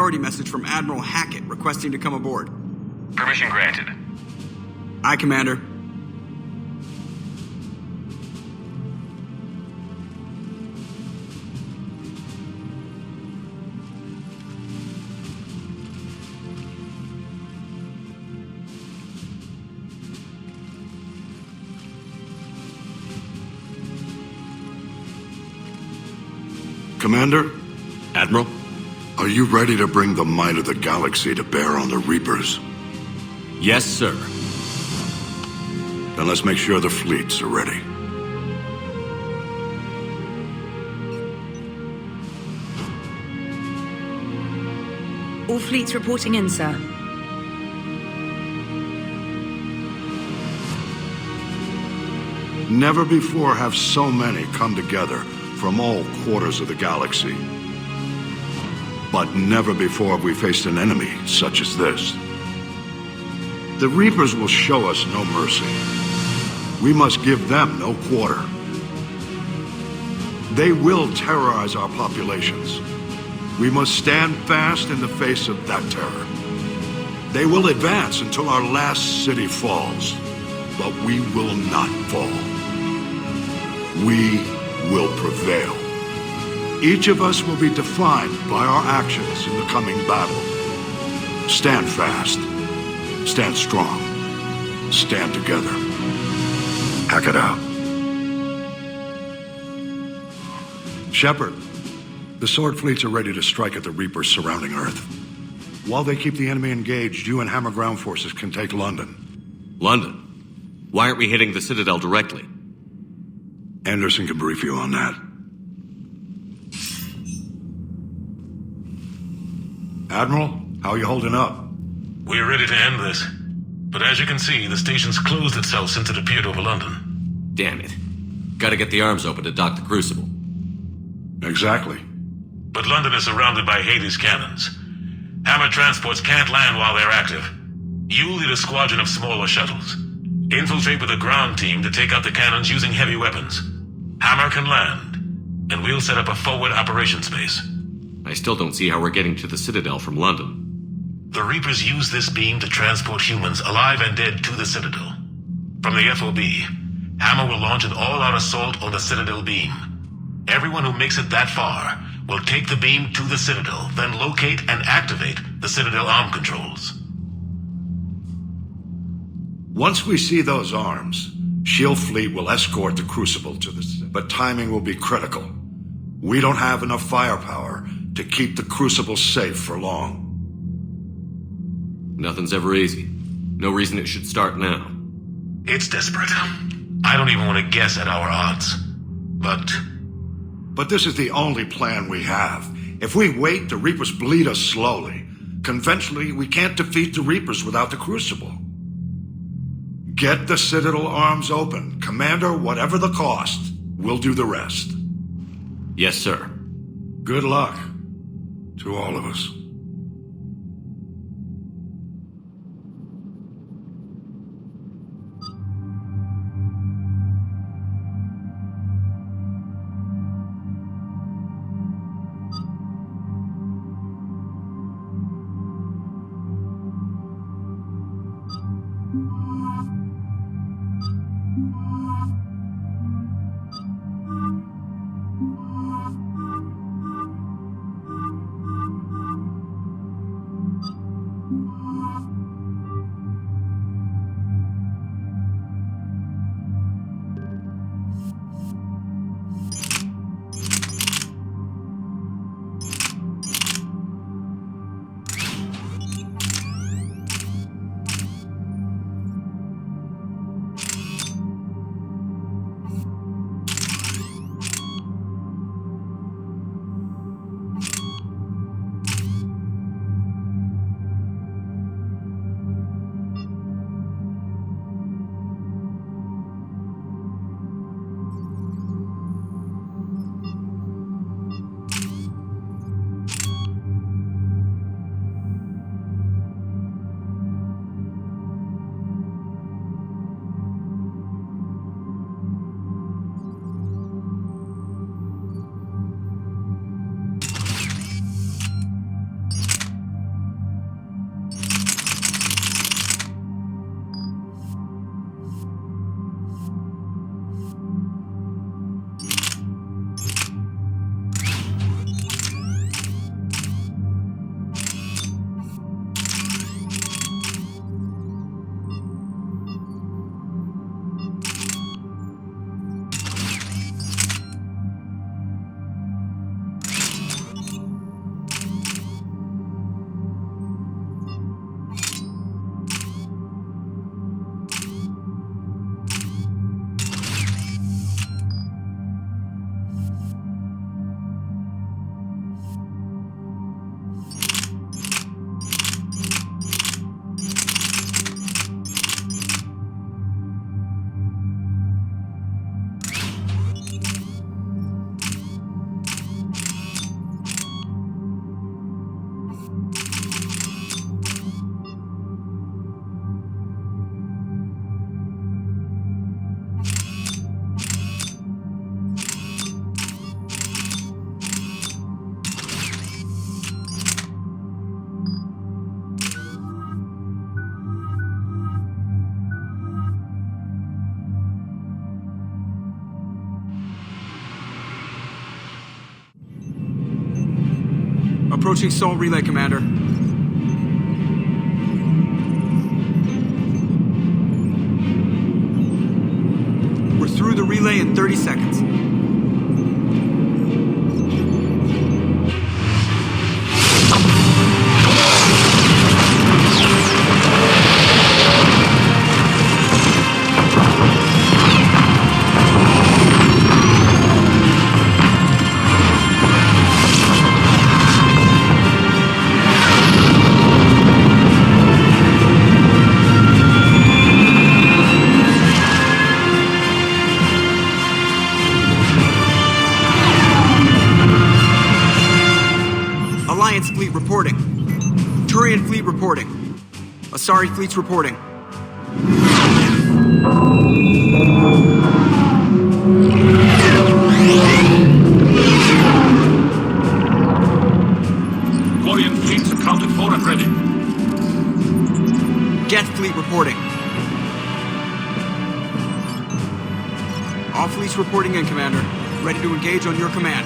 priority message from Admiral Hackett requesting to come aboard.
Permission granted.
Aye, Commander.
Commander?
Admiral?
Are you ready to bring the might of the galaxy to bear on the Reapers?
Yes, sir.
Then let's make sure the fleets are ready.
All fleets reporting in, sir.
Never before have so many come together from all quarters of the galaxy. But never before have we faced an enemy such as this. The Reapers will show us no mercy. We must give them no quarter. They will terrorize our populations. We must stand fast in the face of that terror. They will advance until our last city falls, but we will not fall. We will prevail. Each of us will be defined by our actions in the coming battle. Stand fast. Stand strong. Stand together. Hack it out. Shepard, the Sword fleets are ready to strike at the Reapers surrounding Earth. While they keep the enemy engaged, you and Hammer ground forces can take London.
London? Why aren't we hitting the Citadel directly?
Anderson can brief you on that. Admiral, how are you holding up?
We're ready to end this. But as you can see, the station's closed itself since it appeared over London.
Damn it. Gotta get the arms open to dock the Crucible.
Exactly.
But London is surrounded by Hades cannons. Hammer transports can't land while they're active. You lead a squadron of smaller shuttles. Infiltrate with a ground team to take out the cannons using heavy weapons. Hammer can land, and we'll set up a forward operations base.
I still don't see how we're getting to the Citadel from London.
The Reapers use this beam to transport humans, alive and dead, to the Citadel. From the FOB, Hammer will launch an all-out assault on the Citadel beam. Everyone who makes it that far will take the beam to the Citadel, then locate and activate the Citadel arm controls.
Once we see those arms, SHIELD fleet will escort the Crucible to the Citadel. But timing will be critical. We don't have enough firepower to keep the Crucible safe for long.
Nothing's ever easy. No reason it should start now.
It's desperate. I don't even want to guess at our odds.
But this is the only plan we have. If we wait, the Reapers bleed us slowly. Conventionally, we can't defeat the Reapers without the Crucible. Get the Citadel arms open. Commander, whatever the cost, we'll do the rest.
Yes, sir.
Good luck to all of us.
Approaching Sol Relay, Commander. We're through the relay in 30 seconds. Fleet reporting. Turian fleet reporting. Asari fleet's reporting.
Quarian fleets accounted for and ready.
Geth fleet reporting. All fleets reporting in, Commander. Ready to engage on your command.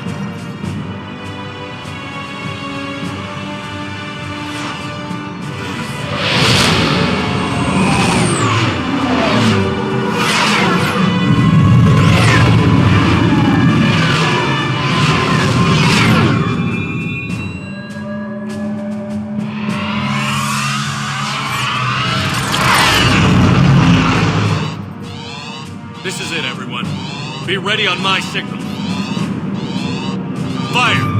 This is it, everyone. Be ready on my signal. Fire!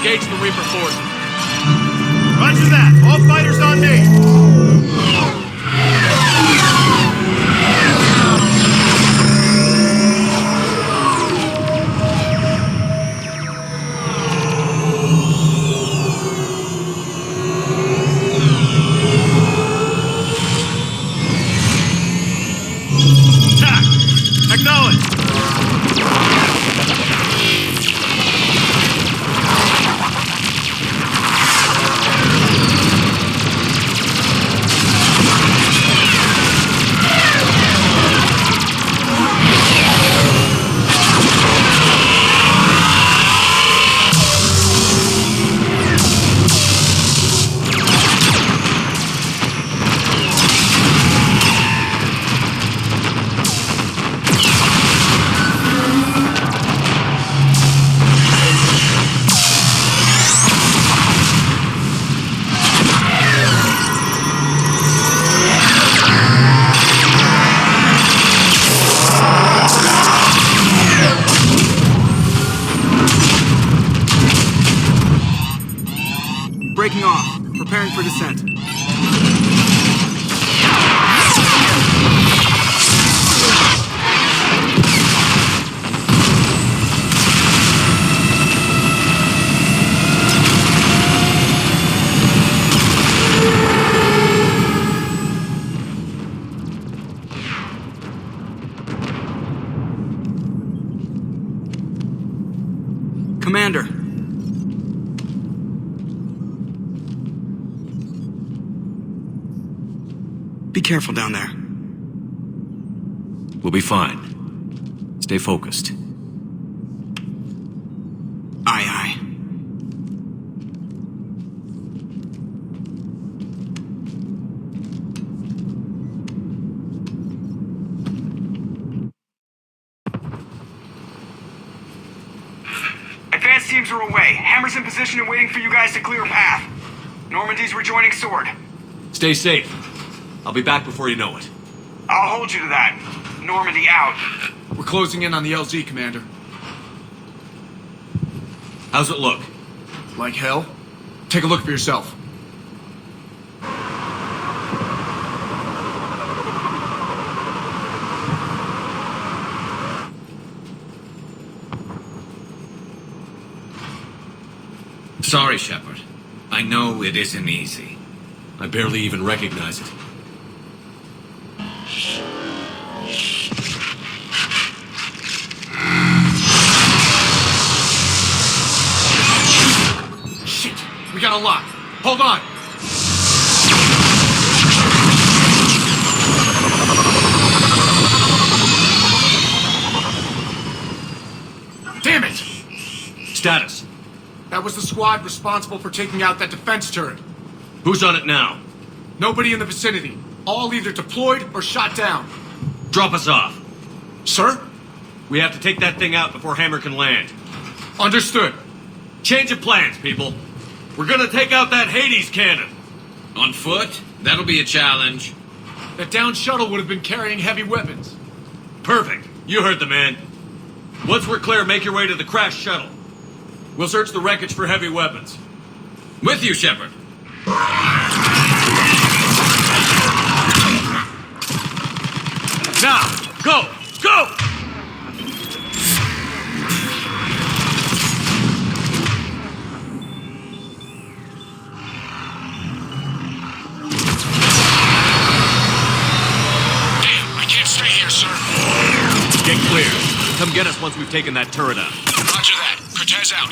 Engage the Reaper forces.
Roger that. All fighters on me.
Attack! Acknowledge!
Breaking off. Preparing for descent. Commander. Be careful down there.
We'll be fine. Stay focused.
Aye, aye. Advanced teams are away. Hammer's in position and waiting for you guys to clear a path. Normandy's rejoining Sword.
Stay safe. I'll be back before you know it.
I'll hold you to that. Normandy out.
We're closing in on the LZ, Commander.
How's it look?
Like hell? Take a look for yourself.
Sorry, Shepard. I know it isn't easy.
I barely even recognize it.
got a lock. Hold on. Damn it!
Status.
That was the squad responsible for taking out that defense turret.
Who's on it now?
Nobody in the vicinity. All either deployed or shot down.
Drop us off.
Sir?
We have to take that thing out before Hammer can land.
Understood.
Change of plans, people. We're gonna take out that Hades cannon.
On foot? That'll be a challenge.
That downed shuttle would have been carrying heavy weapons.
Perfect. You heard the man. Once we're clear, make your way to the crashed shuttle. We'll search the wreckage for heavy weapons.
With you, Shepard.
Now, go! Go! Get clear. Come get us once we've taken that turret out.
Roger that. Cortez out.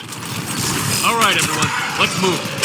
All right, everyone. Let's move.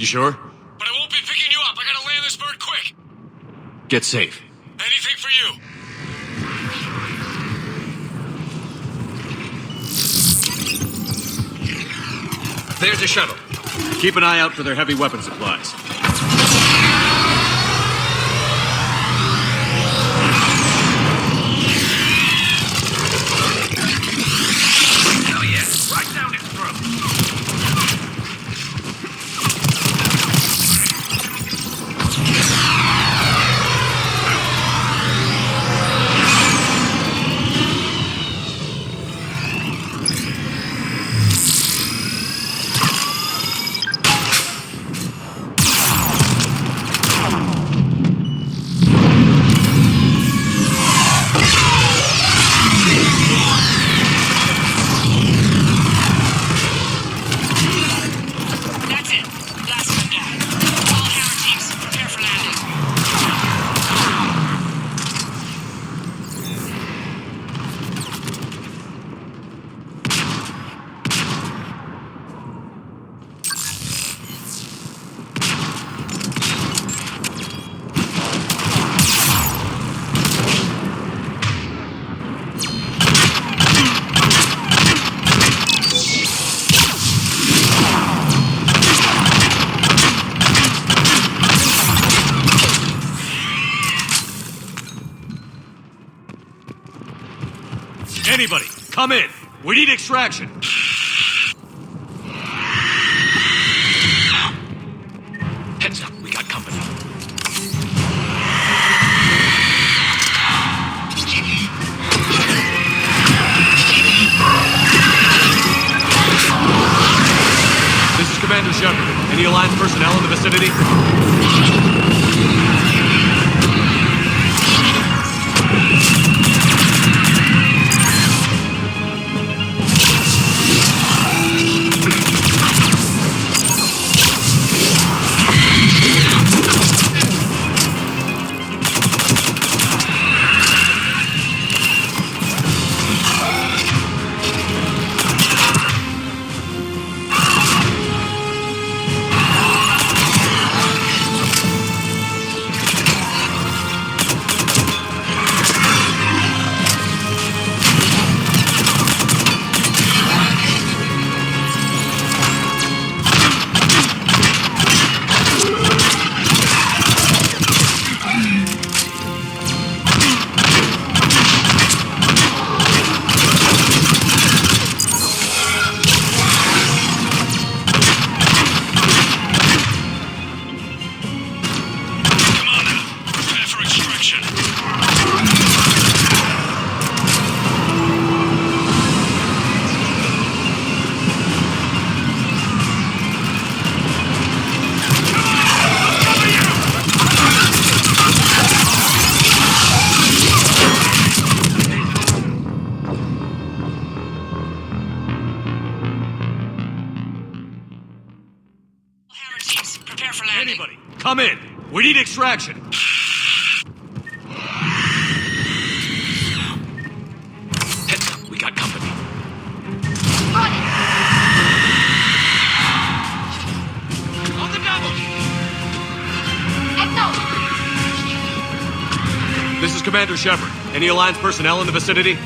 You sure?
But I won't be picking you up. I gotta land this bird quick.
Get safe.
Anything for you.
There's a shuttle.
Keep an eye out for their heavy weapon supplies.
Oh yeah, right down its throat.
Anybody, come in. We need extraction.
Heads up, we got company.
This is Commander Shepard. Any Alliance personnel in the vicinity? Anybody, come in. We need extraction.
Heads up, we got company.
On the double.
This is Commander Shepard. Any Alliance personnel in the vicinity?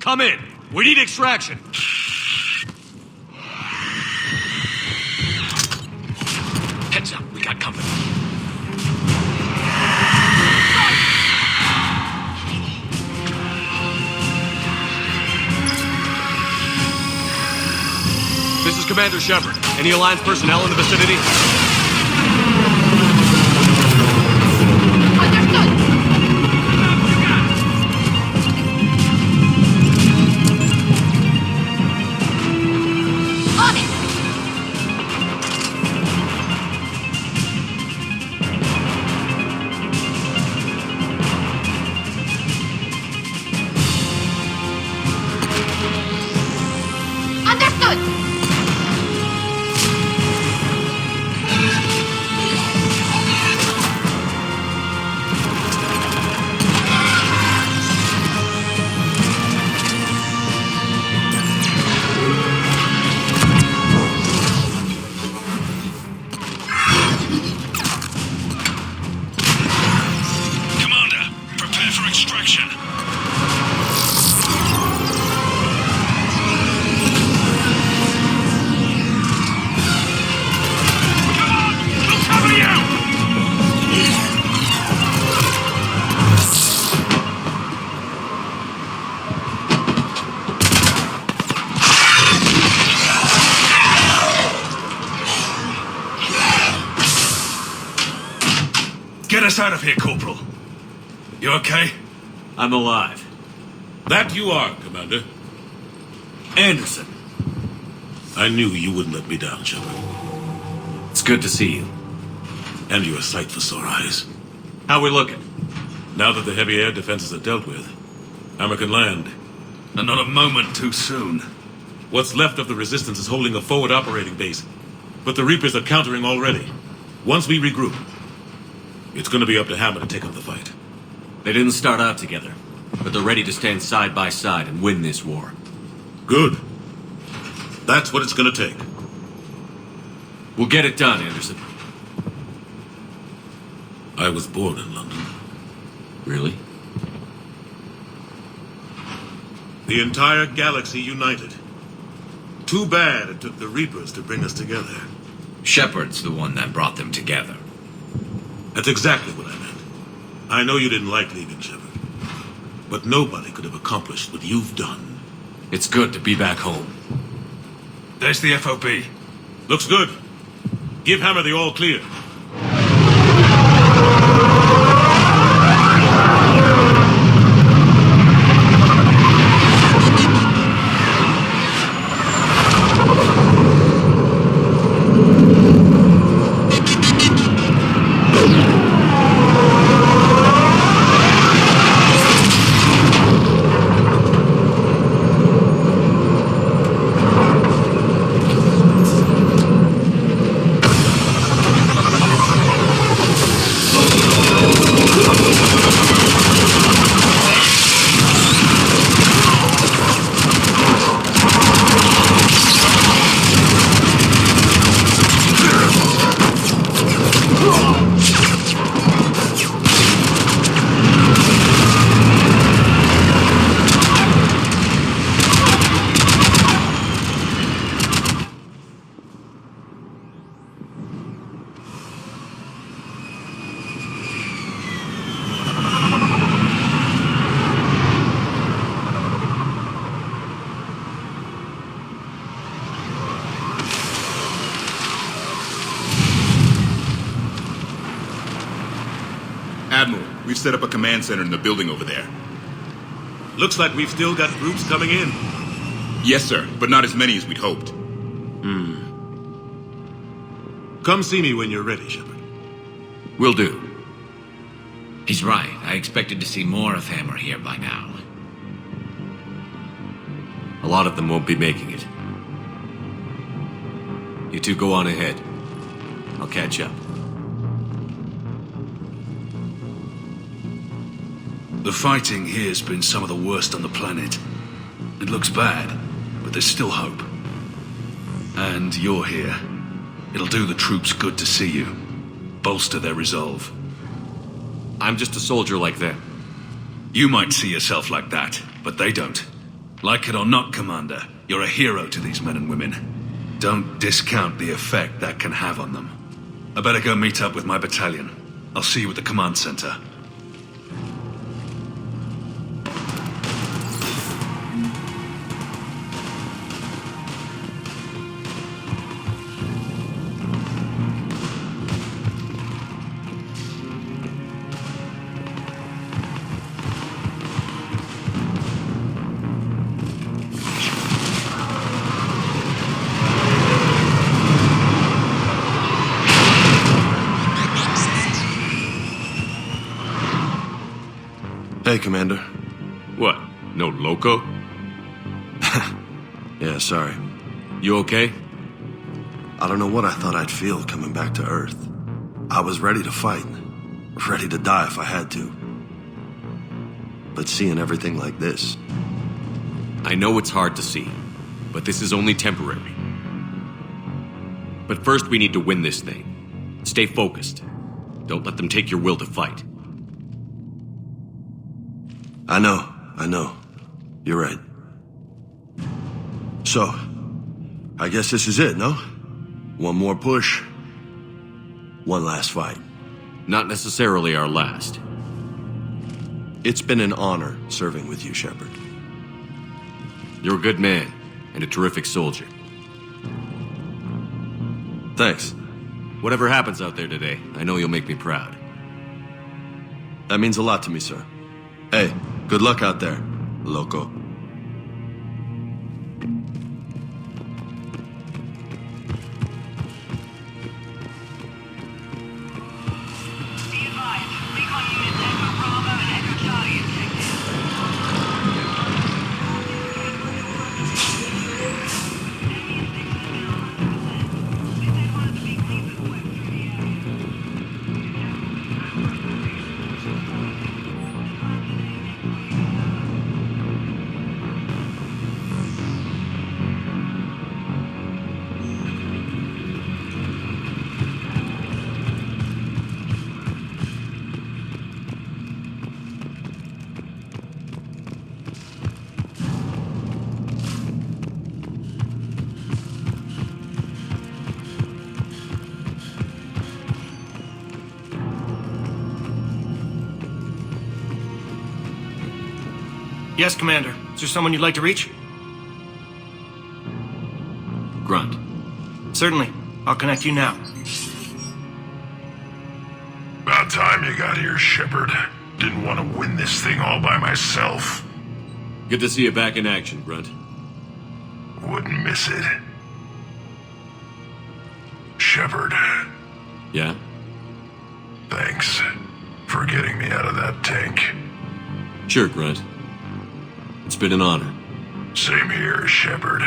Come in! We need extraction!
Heads up, we got company.
This is Commander Shepard. Any Alliance personnel in the vicinity?
Get us out of here, Corporal. You okay?
I'm alive.
That you are, Commander.
Anderson.
I knew you wouldn't let me down, Shepard.
It's good to see you.
And you're a sight for sore eyes.
How we looking?
Now that the heavy air defenses are dealt with, Hammer can land.
And not a moment too soon.
What's left of the Resistance is holding a forward operating base, but the Reapers are countering already. Once we regroup, it's gonna be up to Hammer to take up the fight.
They didn't start out together, but they're ready to stand side by side and win this war.
Good. That's what it's gonna take.
We'll get it done, Anderson.
I was born in London.
Really?
The entire galaxy united. Too bad it took the Reapers to bring us together.
Shepard's the one that brought them together.
That's exactly what I meant. I know you didn't like leaving, Shepard. But nobody could have accomplished what you've done.
It's good to be back home.
There's the FOB. Looks good. Give Hammer the all clear.
Admiral, we've set up a command center in the building over there.
Looks like we've still got groups coming in.
Yes, sir, but not as many as we'd hoped.
Come see me when you're ready, Shepard.
Will do.
He's right. I expected to see more of Hammer here by now.
A lot of them won't be making it. You two go on ahead. I'll catch up.
The fighting here's been some of the worst on the planet. It looks bad, but there's still hope. And you're here. It'll do the troops good to see you. Bolster their resolve.
I'm just a soldier like them.
You might see yourself like that, but they don't.
Like it or not, Commander, you're a hero to these men and women. Don't discount the effect that can have on them. I better go meet up with my battalion. I'll see you at the command center.
Hey, Commander.
What? No loco?
Yeah, sorry.
You okay?
I don't know what I thought I'd feel coming back to Earth. I was ready to fight. Ready to die if I had to. But seeing everything like this...
I know it's hard to see, but this is only temporary. But first we need to win this thing. Stay focused. Don't let them take your will to fight.
I know. You're right. So, I guess this is it, no? One more push. One last fight.
Not necessarily our last.
It's been an honor serving with you, Shepard.
You're a good man, and a terrific soldier.
Thanks.
Whatever happens out there today, I know you'll make me proud.
That means a lot to me, sir. Hey, good luck out there, loco.
Yes, Commander. Is there someone you'd like to reach?
Grunt.
Certainly. I'll connect you now.
About time you got here, Shepard. Didn't want to win this thing all by myself.
Good to see you back in action, Grunt.
Wouldn't miss it. Shepard.
Yeah?
Thanks for getting me out of that tank.
Sure, Grunt. It's been an honor.
Same here, Shepard.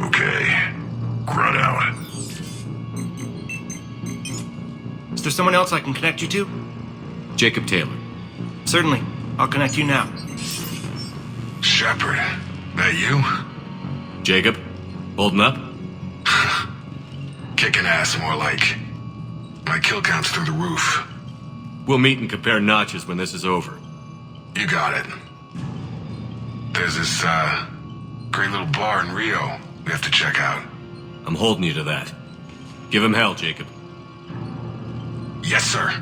Okay. Grunt out.
Is there someone else I can connect you to?
Jacob Taylor.
Certainly. I'll connect you now.
Shepard, that you?
Jacob, holding up?
Kicking ass, more like. My kill count's through the roof.
We'll meet and compare notches when this is over.
You got it. There's this, great little bar in Rio we have to check out.
I'm holding you to that. Give him hell, Jacob.
Yes, sir.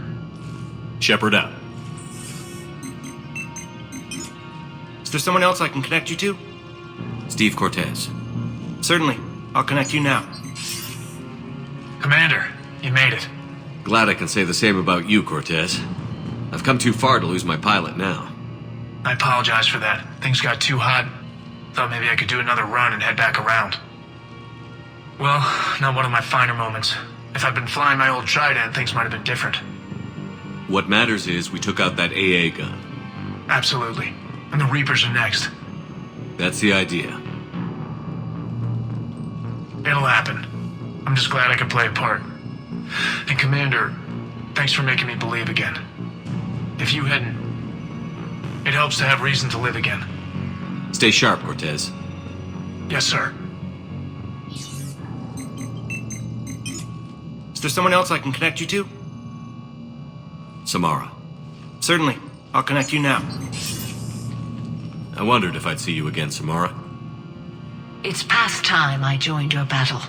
Shepard out.
Is there someone else I can connect you to?
Steve Cortez.
Certainly. I'll connect you now.
Commander, you made it.
Glad I can say the same about you, Cortez. I've come too far to lose my pilot now.
I apologize for that. Things got too hot. Thought maybe I could do another run and head back around. Well, not one of my finer moments. If I'd been flying my old Trident, things might have been different.
What matters is we took out that AA gun.
Absolutely. And the Reapers are next.
That's the idea.
It'll happen. I'm just glad I could play a part. And Commander, thanks for making me believe again. If you hadn't... It helps to have reason to live again.
Stay sharp, Cortez.
Yes, sir.
Is there someone else I can connect you to?
Samara.
Certainly. I'll connect you now.
I wondered if I'd see you again, Samara.
It's past time I joined your battle.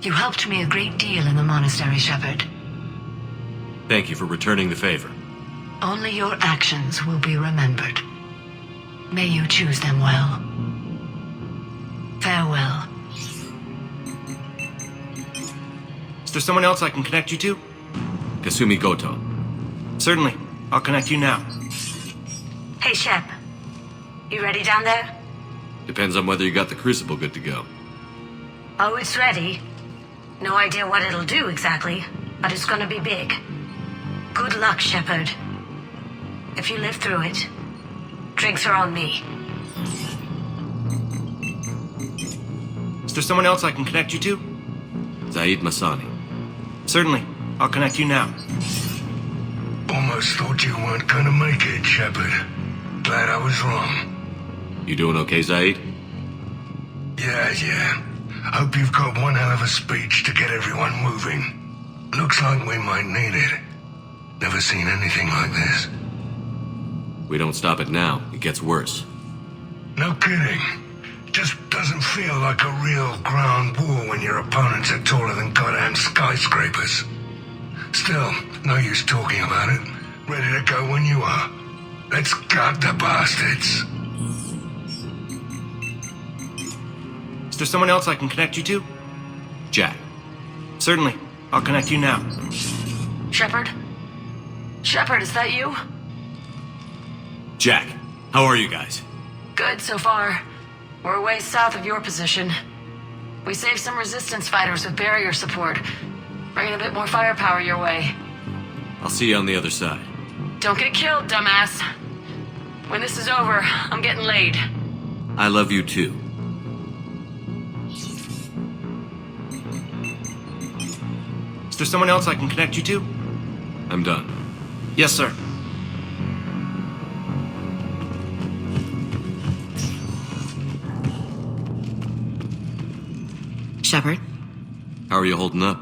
You helped me a great deal in the monastery, Shepard.
Thank you for returning the favor.
Only your actions will be remembered. May you choose them well. Farewell.
Is there someone else I can connect you to?
Kasumi Goto.
Certainly. I'll connect you now.
Hey, Shep. You ready down there?
Depends on whether you got the crucible good to go.
Oh, it's ready. No idea what it'll do exactly, but it's gonna be big. Good luck, Shepard. If you live through it, drinks are on me.
Is there someone else I can connect you to?
Zaid Masani.
Certainly. I'll connect you now.
Almost thought you weren't gonna make it, Shepard. Glad I was wrong.
You doing okay, Zaid?
Yeah. Hope you've got one hell of a speech to get everyone moving. Looks like we might need it. Never seen anything like this.
We don't stop it now, it gets worse.
No kidding. Just doesn't feel like a real ground war when your opponents are taller than goddamn skyscrapers. Still, no use talking about it. Ready to go when you are. Let's gut the bastards.
Is there someone else I can connect you to?
Jack.
Certainly. I'll connect you now.
Shepard? Shepard, is that you?
Jack, how are you guys?
Good so far. We're way south of your position. We saved some resistance fighters with barrier support. Bringing a bit more firepower your way.
I'll see you on the other side.
Don't get killed, dumbass. When this is over, I'm getting laid.
I love you too.
Is there someone else I can connect you to?
I'm done.
Yes, sir.
Shepard?
How are you holding up?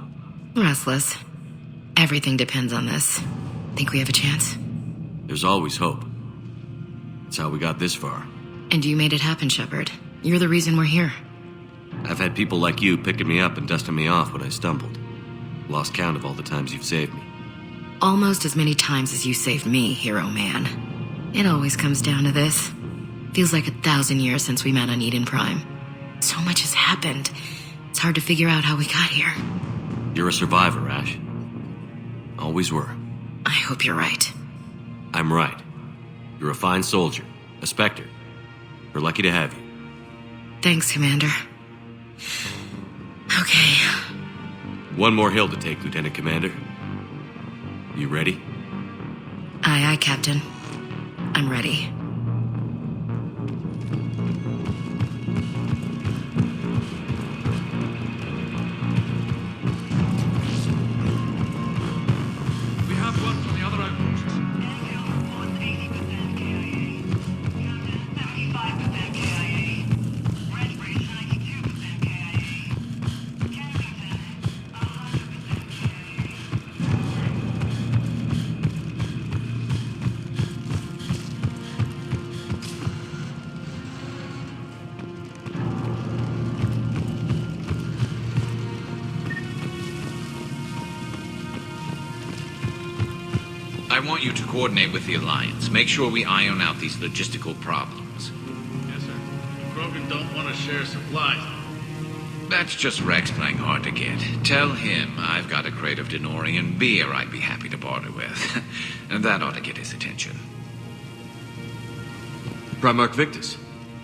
Restless. Everything depends on this. Think we have a chance?
There's always hope. That's how we got this far.
And you made it happen, Shepard. You're the reason we're here.
I've had people like you picking me up and dusting me off when I stumbled. Lost count of all the times you've saved me.
Almost as many times as you saved me, hero man. It always comes down to this. Feels like 1,000 years since we met on Eden Prime. So much has happened. It's hard to figure out how we got here.
You're a survivor, Ash. Always were.
I hope you're right.
I'm right. You're a fine soldier. A Spectre. We're lucky to have you.
Thanks, Commander. Okay.
One more hill to take, Lieutenant Commander. You ready?
Aye, Captain. I'm ready.
We have one from the other outposts.
I want you to coordinate with the Alliance. Make sure we iron out these logistical problems.
Yes, sir. Krogan don't want to share supplies.
That's just Rex playing hard to get. Tell him I've got a crate of Denorian beer I'd be happy to barter with. And that ought to get his attention.
Primarch Victus,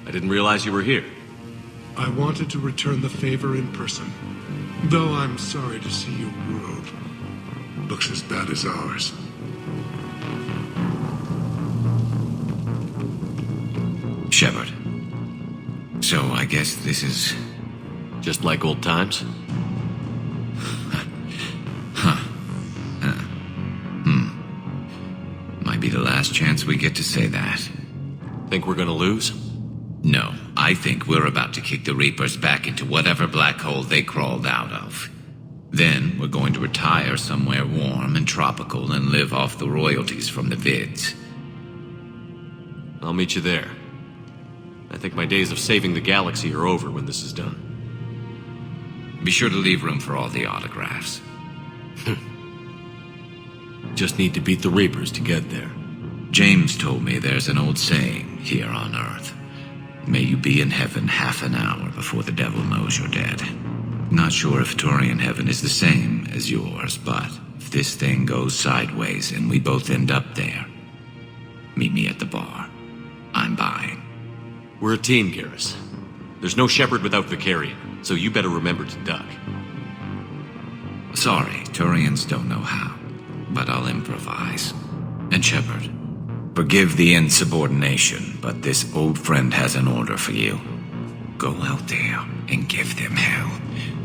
I didn't realize you were here.
I wanted to return the favor in person. Though I'm sorry to see your world looks as bad as ours.
Shepard. So I guess this is...
just like old times?
Might be the last chance we get to say that.
Think we're gonna lose?
No, I think we're about to kick the Reapers back into whatever black hole they crawled out of. Then we're going to retire somewhere warm and tropical and live off the royalties from the vids.
I'll meet you there. I think my days of saving the galaxy are over when this is done.
Be sure to leave room for all the autographs.
Just need to beat the Reapers to get there.
James told me there's an old saying here on Earth. May you be in heaven half an hour before the devil knows you're dead. Not sure if Turian heaven is the same as yours, but if this thing goes sideways and we both end up there, meet me at the bar. I'm buying.
We're a team, Garrus. There's no Shepard without Vicarian, so you better remember to duck.
Sorry, Turians don't know how, but I'll improvise. And Shepard, forgive the insubordination, but this old friend has an order for you. Go out there and give them hell.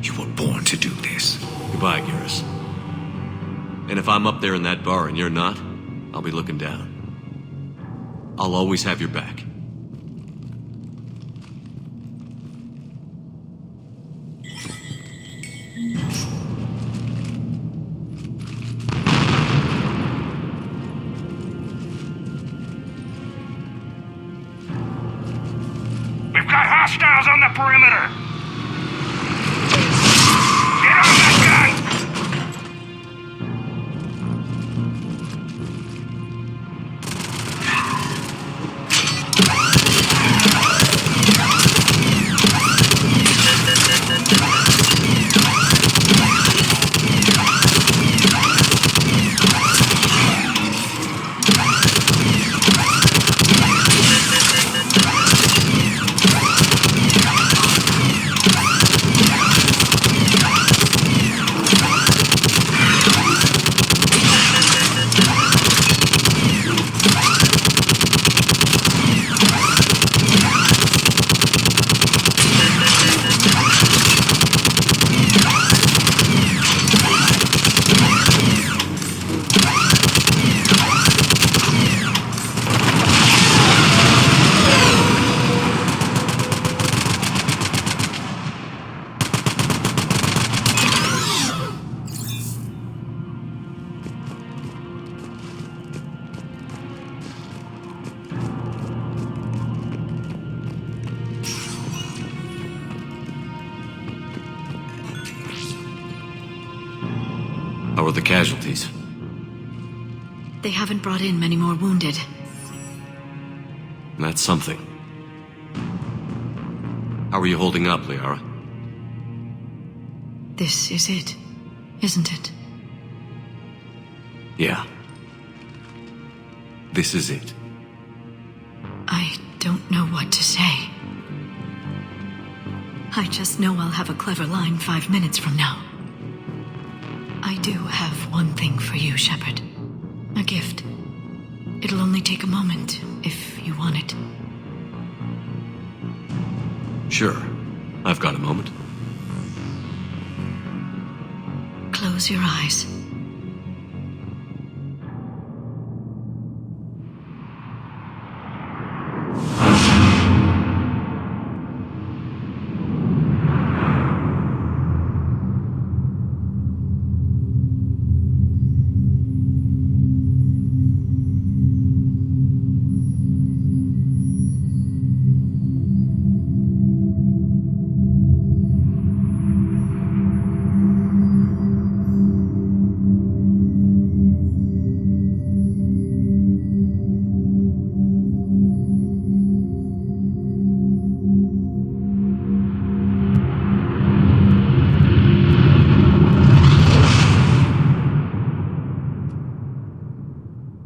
You were born to do this.
Goodbye, Garrus. And if I'm up there in that bar and you're not, I'll be looking down. I'll always have your back.
We've got hostiles on the perimeter! Get on that gun!
How are the casualties?
They haven't brought in many more wounded.
That's something. How are you holding up, Liara?
This is it, isn't it?
Yeah. This is it.
I don't know what to say. I just know I'll have a clever line 5 minutes from now. I do have one thing for you, Shepard. A gift. It'll only take a moment, if you want it.
Sure. I've got a moment.
Close your eyes.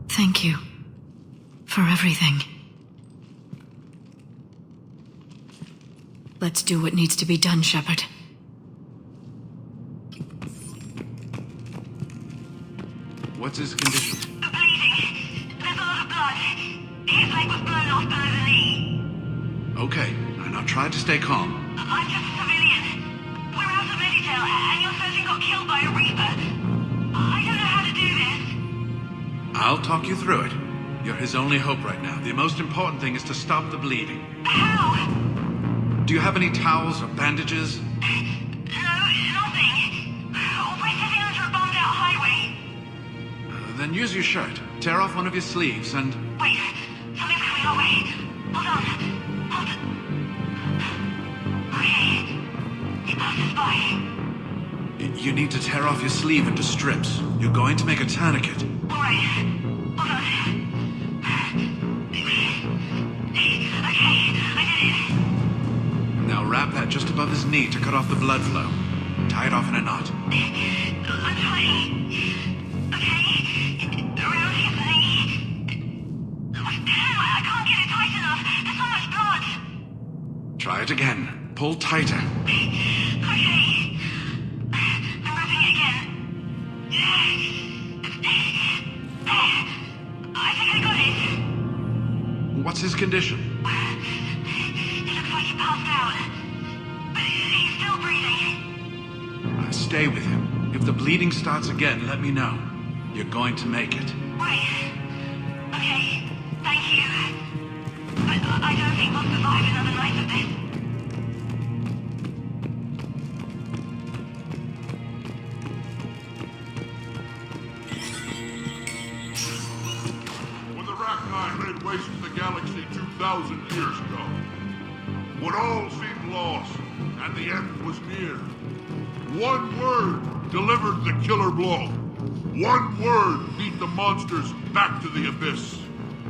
Thank you for everything. Let's do what needs to be done, Shepard.
What's his condition?
Bleeding. There's a lot of blood. His leg was blown off below the knee.
Okay, now try to stay calm.
I'm just a civilian. We're out of Meditail, and your surgeon got killed by a Reaper. I don't know how to do this.
I'll talk you through it. You're his only hope right now. The most important thing is to stop the bleeding.
How?
Do you have any towels or bandages?
No, nothing. We're sitting under a bombed-out highway.
Then use your shirt. Tear off one of your sleeves and...
Wait, something's coming no way. Hold on. Hold it. Okay. He passes by.
You need to tear off your sleeve into strips. You're going to make a tourniquet.
Alright. Hold on. Okay, I did it.
Now wrap that just above his knee to cut off the blood flow. Tie it off in a knot.
I'm trying. Okay. Around his knee. Damn, I can't get it tight enough. There's so much blood.
Try it again. Pull tighter.
Okay. I'm wrapping it again. I think I got it.
What's his condition?
It looks like he passed out. But he's still breathing.
Stay with him. If the bleeding starts again, let me know. You're going to make it.
Right. Okay. Thank you. But I don't think we'll survive another night of this.
When the Rachni laid waste to the galaxy 2,000 years ago, when all seemed lost and the end was near, one word delivered the killer blow. One word beat the monsters back to the abyss.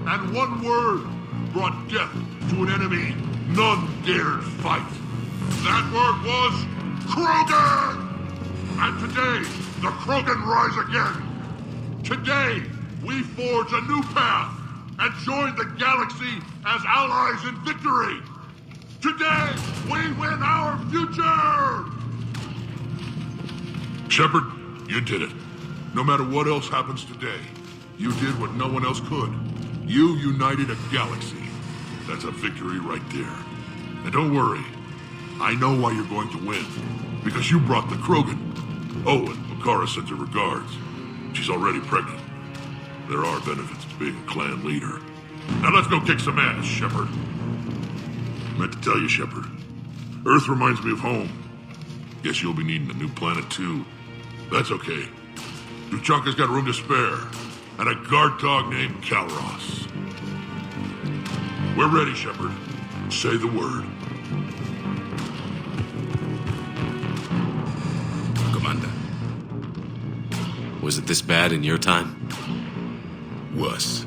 And one word brought death to an enemy none dared fight. That word was Krogan! And today, the Krogan rise again. Today, we forge a new path and join the galaxy as allies in victory. Today, we win our future! Shepard, you did it. No matter what else happens today, you did what no one else could. You united a galaxy. That's a victory right there. And don't worry, I know why you're going to win. Because you brought the Krogan. Oh, and Makara sends her regards. She's already pregnant. There are benefits to being a clan leader. Now let's go kick some ass, Shepard. I meant to tell you, Shepard. Earth reminds me of home. Guess you'll be needing a new planet, too. That's okay. Tuchanka's got room to spare. And a guard dog named Kalros. We're ready, Shepard. Say the word.
Commander.
Was it this bad in your time?
Worse.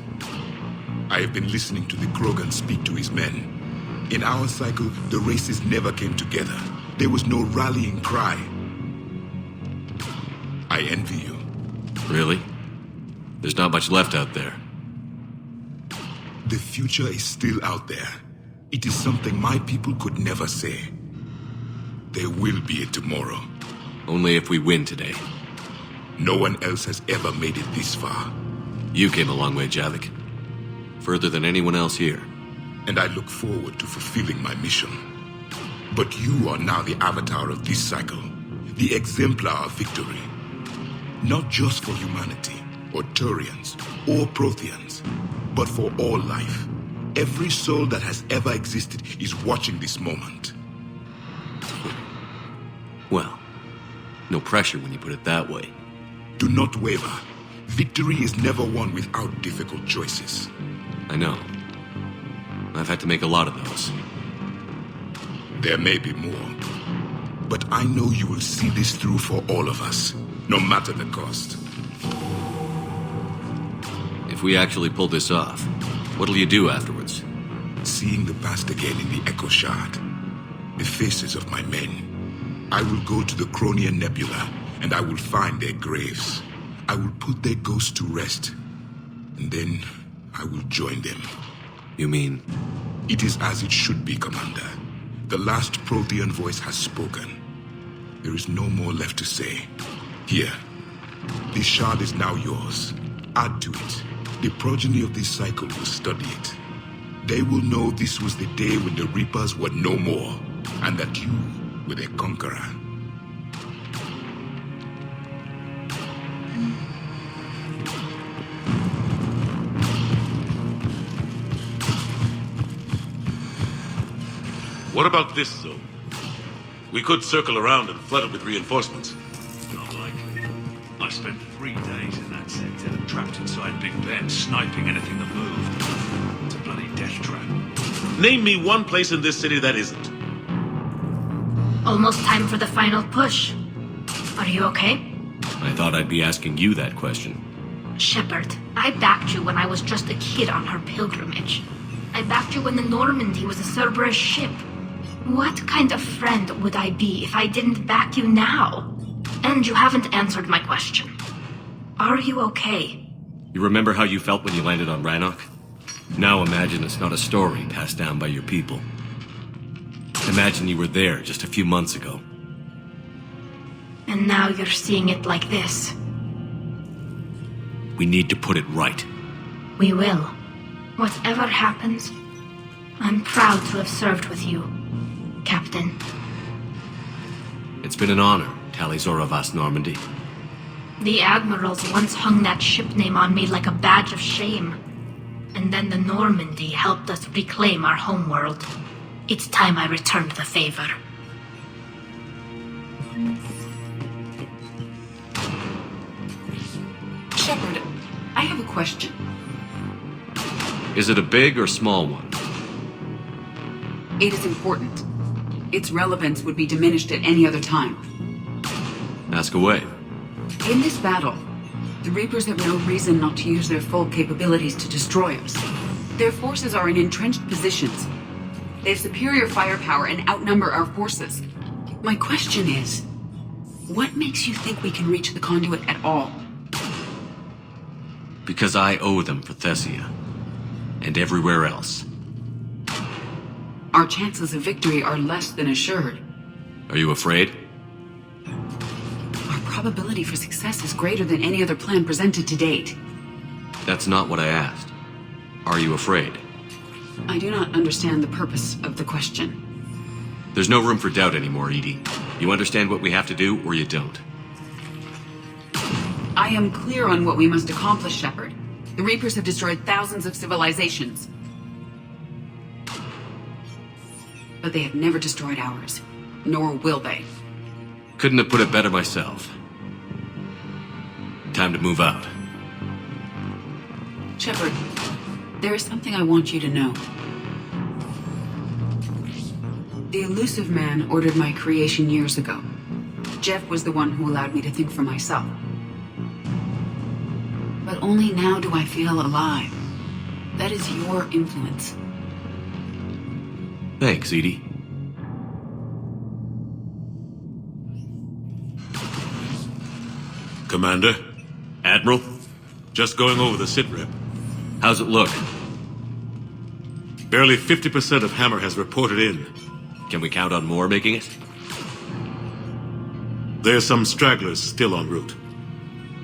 I have been listening to the Krogan speak to his men. In our cycle, the races never came together. There was no rallying cry. I envy you.
Really? There's not much left out there.
The future is still out there. It is something my people could never say. There will be a tomorrow.
Only if we win today.
No one else has ever made it this far.
You came a long way, Javik. Further than anyone else here.
And I look forward to fulfilling my mission. But you are now the avatar of this cycle. The exemplar of victory. Not just for humanity, or Turians, or Protheans, but for all life. Every soul that has ever existed is watching this moment.
Well, no pressure when you put it that way.
Do not waver. Victory is never won without difficult choices.
I know. I've had to make a lot of those.
There may be more. But I know you will see this through for all of us, no matter the cost.
If we actually pull this off, what'll you do afterwards?
Seeing the past again in the Echo Shard, the faces of my men, I will go to the Cronian Nebula, and I will find their graves. I will put their ghosts to rest, and then I will join them.
You mean?
It is as it should be, Commander. The last Prothean voice has spoken. There is no more left to say. Here, this shard is now yours. Add to it. The progeny of this cycle will study it. They will know this was the day when the Reapers were no more, and that you were their conqueror.
What about this zone? We could circle around and flood it with reinforcements.
Not likely. I spent 3 days in that sector, trapped inside Big Ben, sniping anything that moved. It's a
bloody death trap.
Name me one place in this city that isn't.
Almost time for the final push. Are you okay?
I thought I'd be asking you that question.
Shepard, I backed you when I was just a kid on her pilgrimage. I backed you when the Normandy was a Cerberus ship. What kind of friend would I be if I didn't back you now? And you haven't answered my question. Are you okay?
You remember how you felt when you landed on Rannoch? Now imagine it's not a story passed down by your people. Imagine you were there just a few months ago.
And now you're seeing it like this.
We need to put it right.
We will. Whatever happens, I'm proud to have served with you, Captain.
It's been an honor, Talizor of As Normandy.
The admirals once hung that ship name on me like a badge of shame. And then the Normandy helped us reclaim our homeworld. It's time I returned the favor.
Shepard, I have a question.
Is it a big or small one?
It is important. Its relevance would be diminished at any other time.
Ask away.
In this battle, the Reapers have no reason not to use their full capabilities to destroy us. Their forces are in entrenched positions. They have superior firepower and outnumber our forces. My question is, what makes you think we can reach the conduit at all?
Because I owe them for Thessia. And everywhere else.
Our chances of victory are less than assured.
Are you afraid?
Our probability for success is greater than any other plan presented to date.
That's not what I asked. Are you afraid?
I do not understand the purpose of the question.
There's no room for doubt anymore, Edie. You understand what we have to do, or you don't.
I am clear on what we must accomplish, Shepard. The Reapers have destroyed thousands of civilizations. But they have never destroyed ours. Nor will they.
Couldn't have put it better myself. Time to move out.
Shepard, there is something I want you to know. The Elusive Man ordered my creation years ago. Jeff was the one who allowed me to think for myself. But only now do I feel alive. That is your influence.
Thanks, Edie.
Commander?
Admiral?
Just going over the sitrep.
How's it look?
Barely 50% of Hammer has reported in.
Can we count on more making it?
There's some stragglers still en route.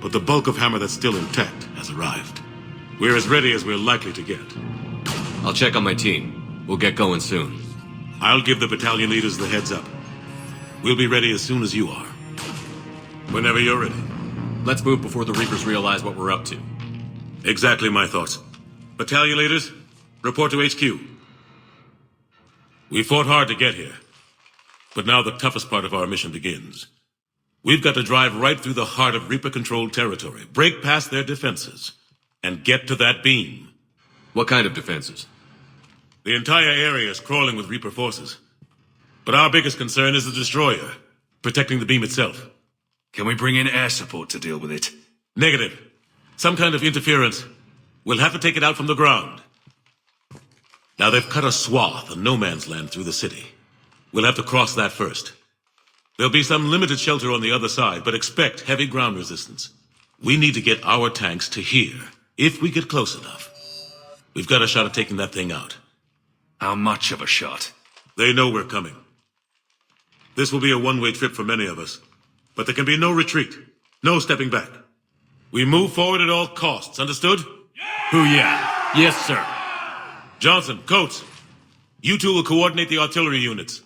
But the bulk of Hammer that's still intact has arrived. We're as ready as we're likely to get.
I'll check on my team. We'll get going soon.
I'll give the battalion leaders the heads up. We'll be ready as soon as you are. Whenever you're ready.
Let's move before the Reapers realize what we're up to.
Exactly my thoughts. Battalion leaders, report to HQ. We fought hard to get here. But now the toughest part of our mission begins. We've got to drive right through the heart of Reaper-controlled territory, break past their defenses, and get to that beam.
What kind of defenses?
The entire area is crawling with Reaper forces. But our biggest concern is the destroyer, protecting the beam itself.
Can we bring in air support to deal with it?
Negative. Some kind of interference. We'll have to take it out from the ground. Now they've cut a swath of no man's land through the city. We'll have to cross that first. There'll be some limited shelter on the other side, but expect heavy ground resistance. We need to get our tanks to here, if we get close enough. We've got a shot at taking that thing out.
How much of a shot?
They know we're coming. This will be a one-way trip for many of us, but there can be no retreat, no stepping back. We move forward at all costs, understood?
Booyah! Yes, sir.
Johnson, Coates, you two will coordinate the artillery units.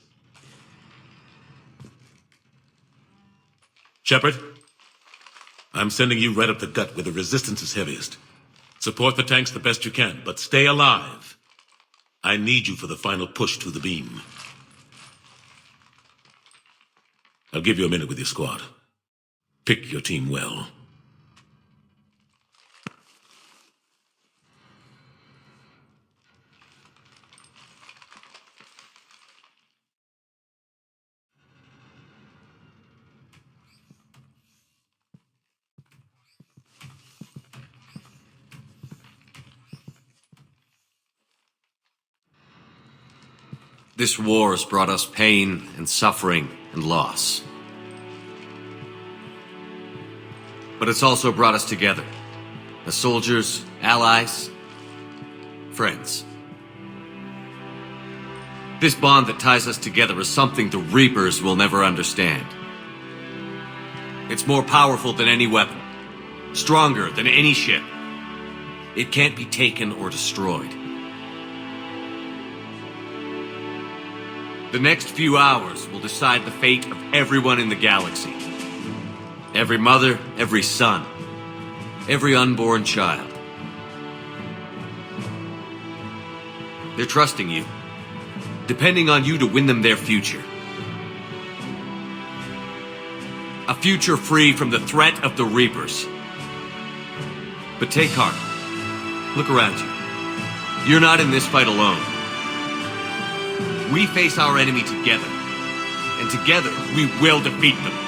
Shepard, I'm sending you right up the gut where the resistance is heaviest. Support the tanks the best you can, but stay alive. I need you for the final push to the beam. I'll give you a minute with your squad. Pick your team well.
This war has brought us pain and suffering and loss. But it's also brought us together. As soldiers, allies, friends. This bond that ties us together is something the Reapers will never understand. It's more powerful than any weapon. Stronger than any ship. It can't be taken or destroyed. The next few hours will decide the fate of everyone in the galaxy. Every mother, every son, every unborn child. They're trusting you, depending on you to win them their future. A future free from the threat of the Reapers. But take heart. Look around you. You're not in this fight alone. We face our enemy together, and together we will defeat them.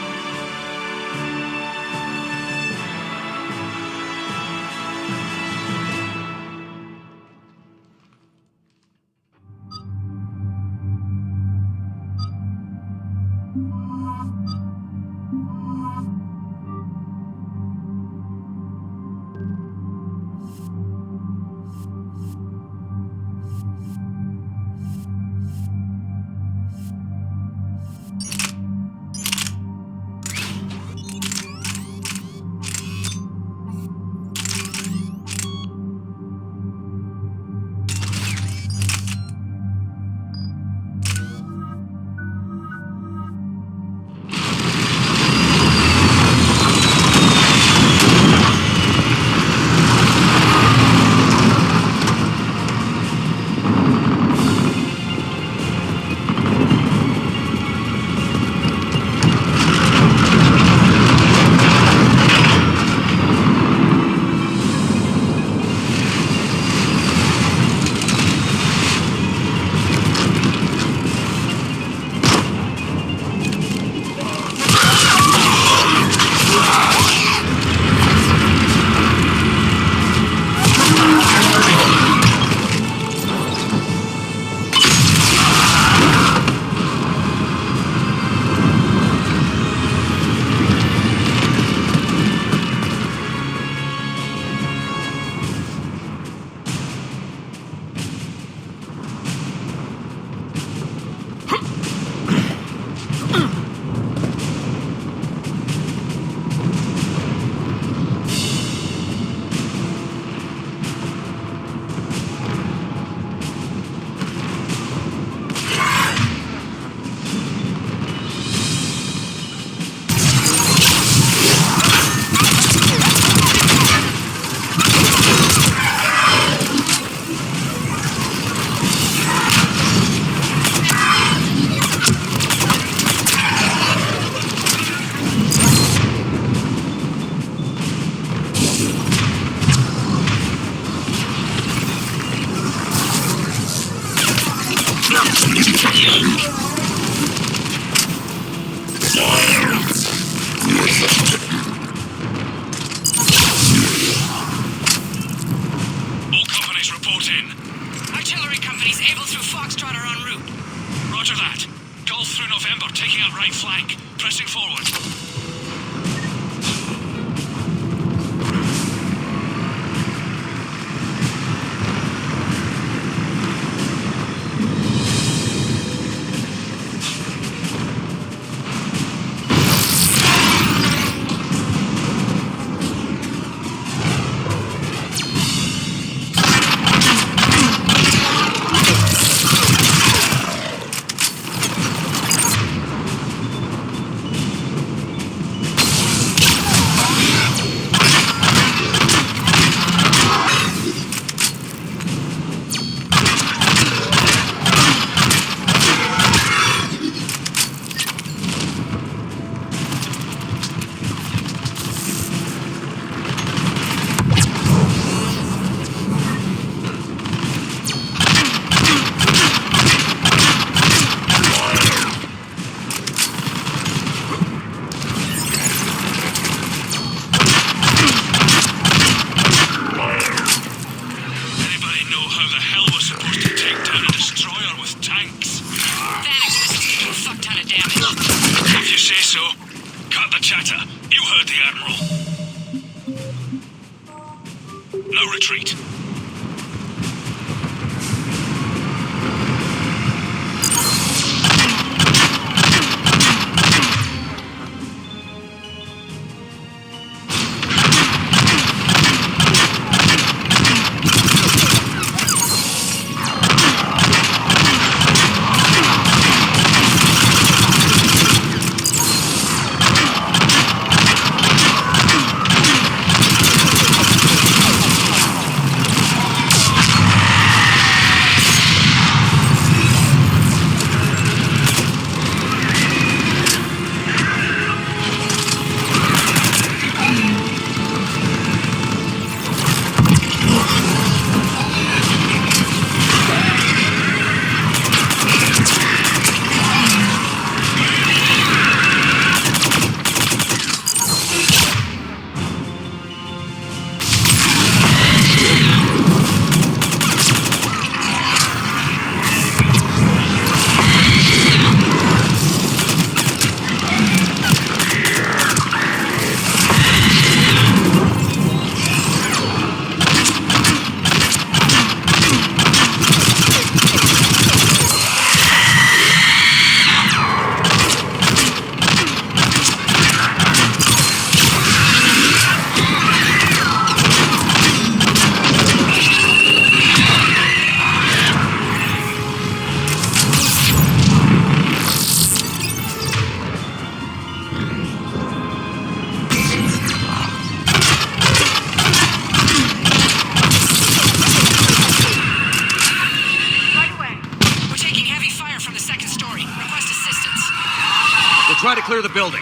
to clear the building.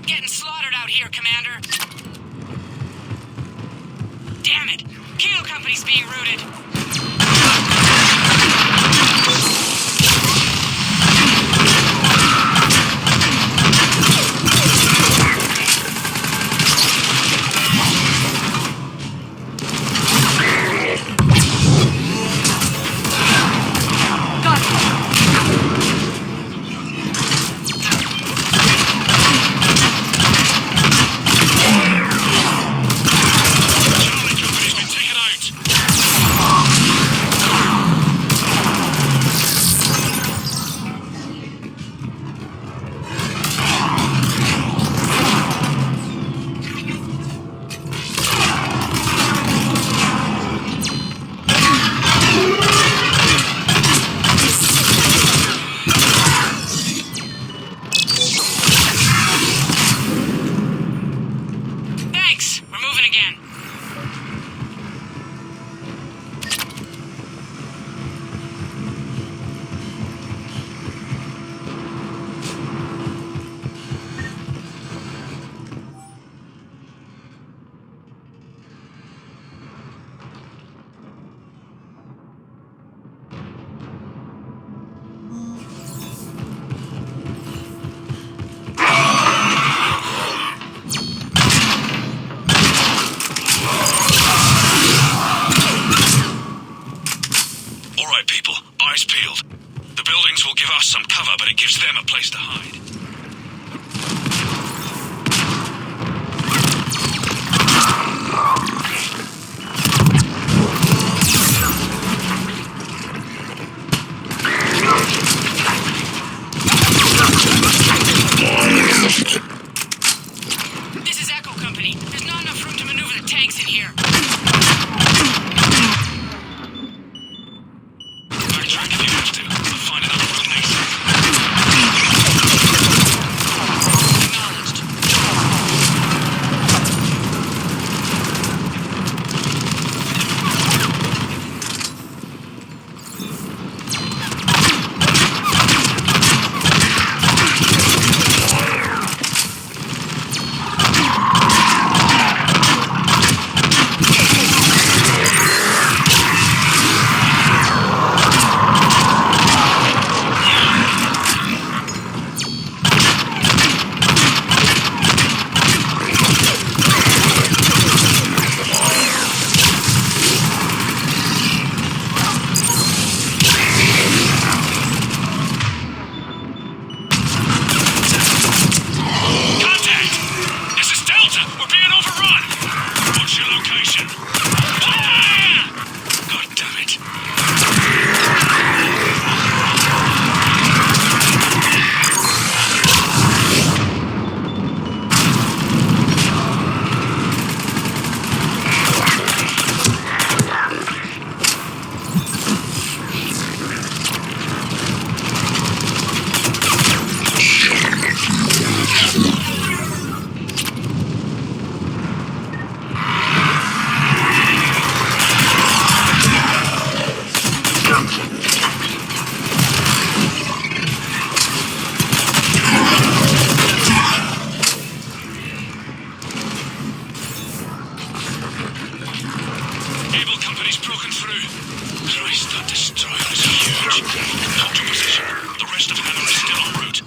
Getting slaughtered out here, Commander. Damn it! Kilo Company's being routed.
But it gives them a place to hide.
This is Echo Company. There's not enough room to maneuver the tanks in here.
Backtrack if you have to. We'll find another room next time.
Able company's broken through. Christ, that destroyer is huge. Hold your position. The rest of Hannah is still en route.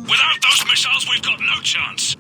Without those missiles, we've got no chance.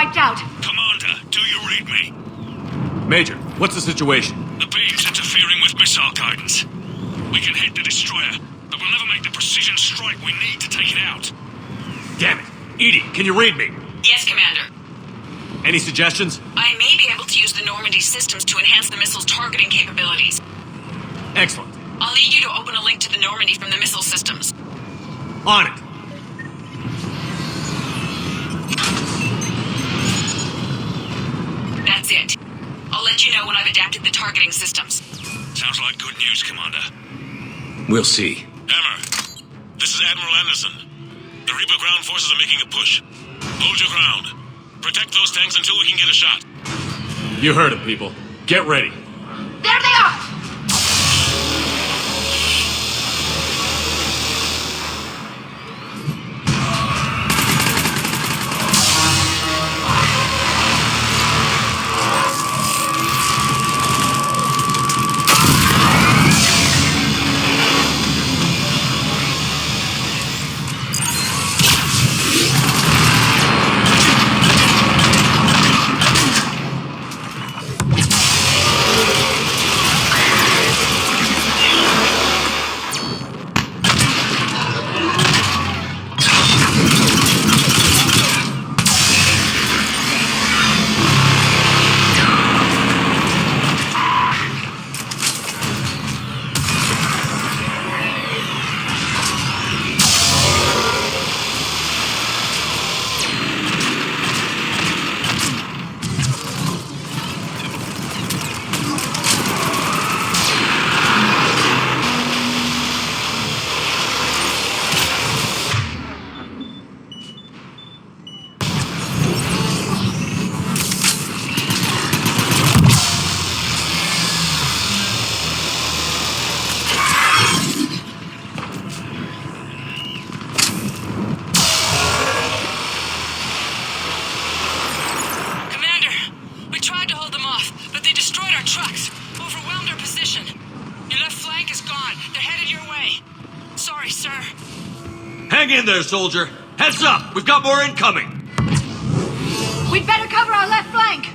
wiped out.
Commander, do you read me?
Major, what's the situation?
The beam's interfering with missile guidance. We can hit the destroyer, but we'll never make the precision strike we need to take it out.
Damn it. Edie, can you read me?
Yes, Commander.
Any suggestions?
I may be able to use the Normandy systems to enhance the missile's targeting capabilities.
Excellent.
I'll need you to open a link to the Normandy from the missile systems.
On it.
That's it. I'll let you know when I've adapted the targeting systems.
Sounds like good news, Commander.
We'll see.
Hammer, this is Admiral Anderson. The Reaper ground forces are making a push. Hold your ground. Protect those tanks until we can get a shot.
You heard it, people. Get ready.
There they are!
Hang in there, soldier. Heads up! We've got more incoming!
We'd better cover our left flank!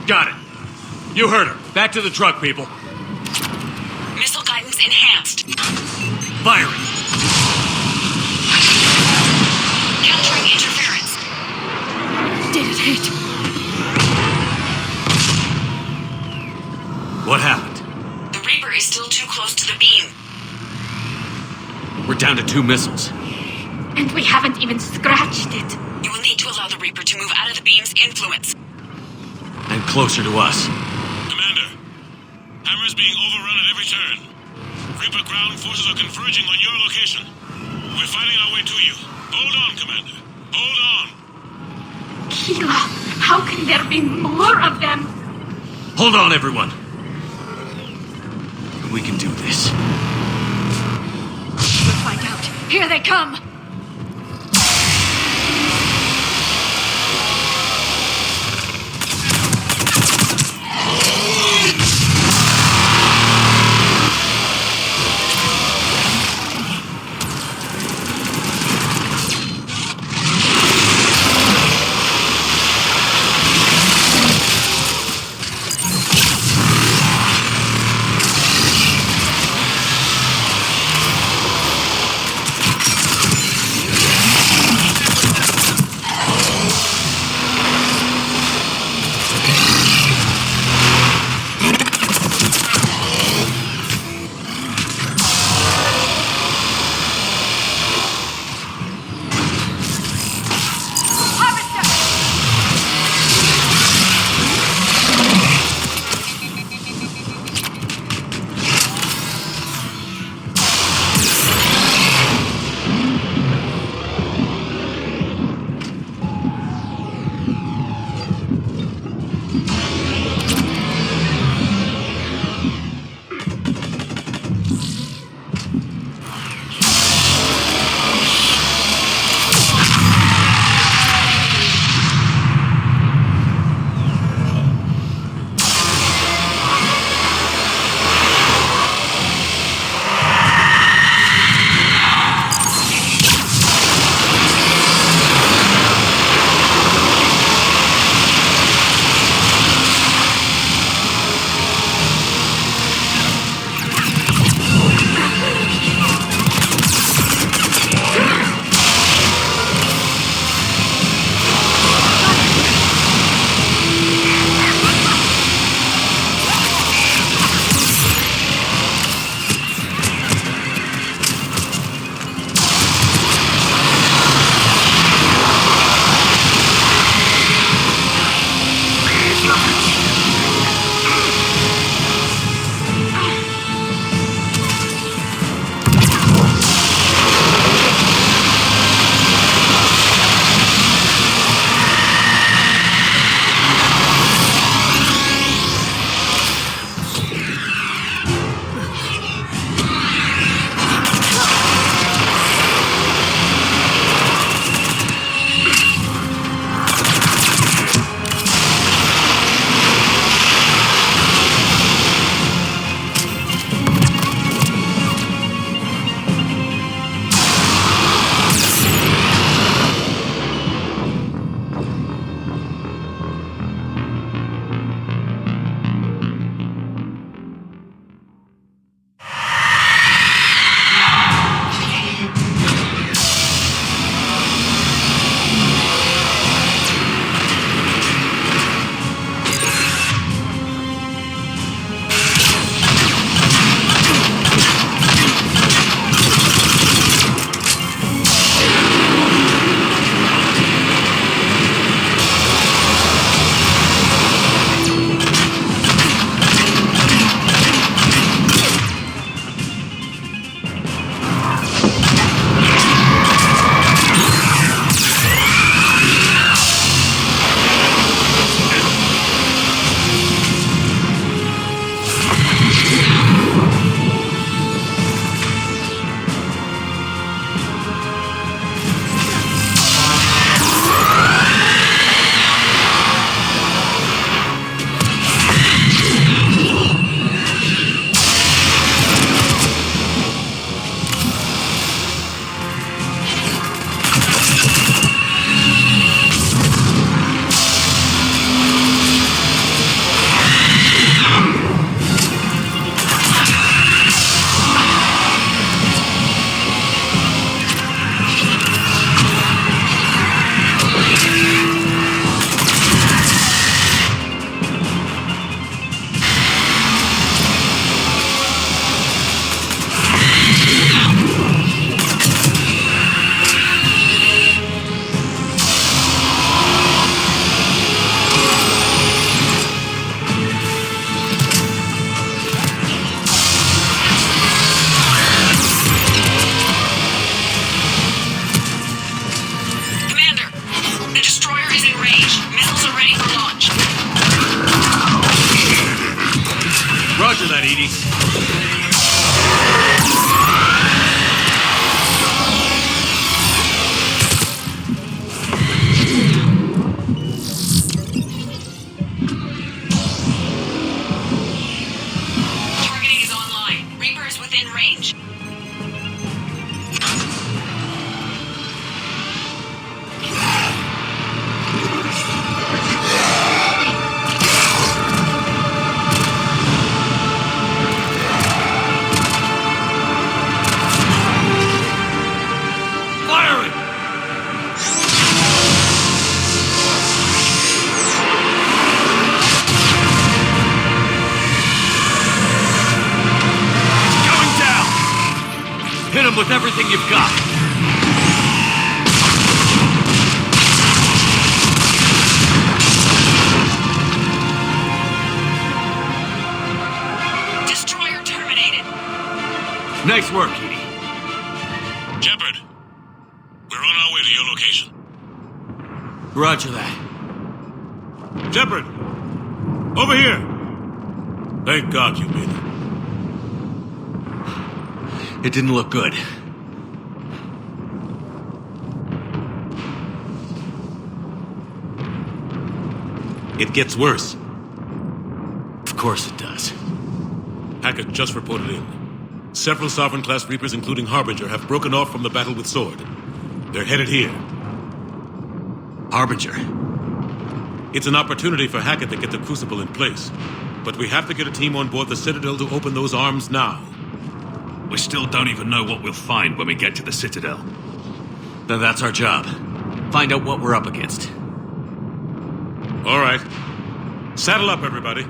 Got it. You heard her. Back to the truck, people.
Missile guidance enhanced.
Firing.
Countering interference.
Did it hit?
What happened?
The Reaper is still too close to the beam.
We're down to 2 missiles.
And we haven't even scratched it.
You will need to allow the Reaper to move out of the beam's influence.
And closer to us.
Commander, Hammer's being overrun at every turn. Reaper ground forces are converging on your location. We're fighting our way to you. Hold on, Commander. Hold on.
Keela, how can there be more of them?
Hold on, everyone. We can do this.
We'll find out. Here they come.
Hit him with everything you've got.
Destroyer terminated.
Nice work, Edie.
Shepard, we're on our way to your location.
Roger that.
Shepard, over here. Thank God you made it.
It didn't look good.
It gets worse.
Of course it does.
Hackett just reported in. Several Sovereign-class Reapers, including Harbinger, have broken off from the battle with Sword. They're headed here.
Harbinger?
It's an opportunity for Hackett to get the Crucible in place. But we have to get a team on board the Citadel to open those arms now.
We still don't even know what we'll find when we get to the Citadel.
Then that's our job. Find out what we're up against.
All right. Saddle up, everybody.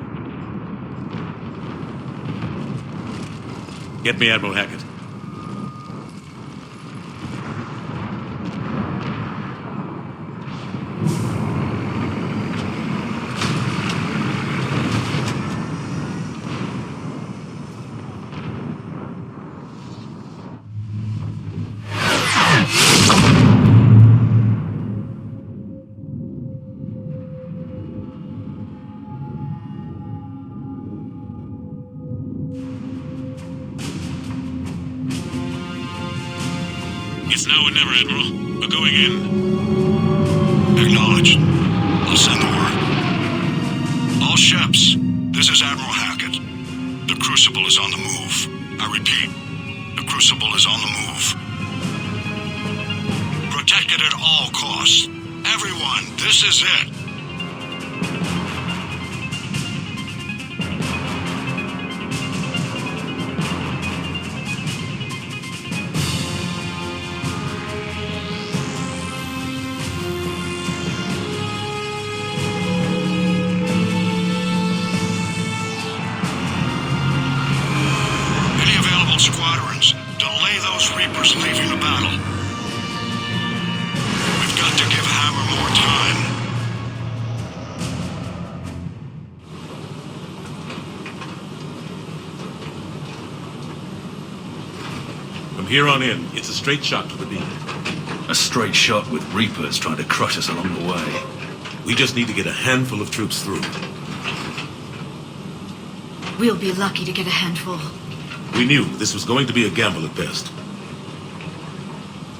Get me Admiral Hackett.
It's now or never, Admiral. We're going in. Acknowledged. I'll send the word. All ships, this is Admiral Hackett. The Crucible is on the move. I repeat, the Crucible is on the move. Protect it at all costs. Everyone, this is it. Squadrons, delay those Reapers leaving the battle. We've got to give Hammer more time.
From here on in, it's a straight shot to the beam.
A straight shot with Reapers trying to crush us along the way.
We just need to get a handful of troops through.
We'll be lucky to get a handful.
We knew this was going to be a gamble at best.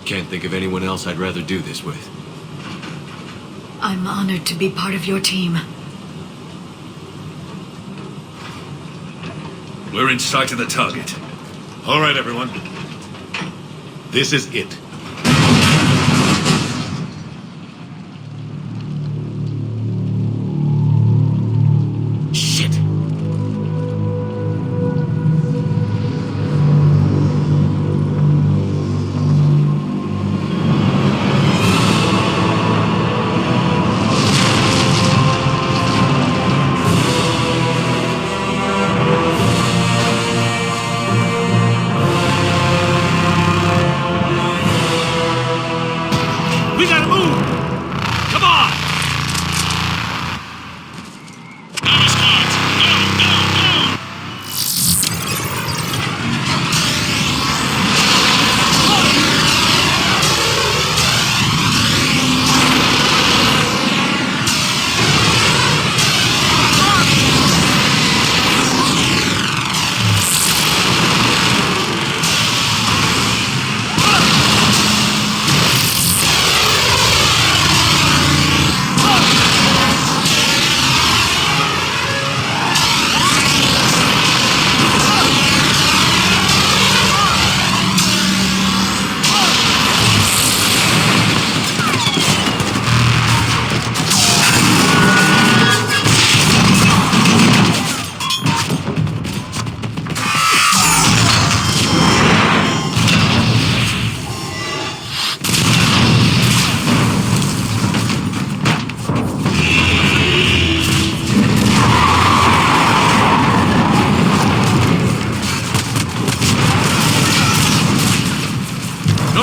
Can't think of anyone else I'd rather do this with.
I'm honored to be part of your team.
We're in sight of the target.
All right, everyone. This is it.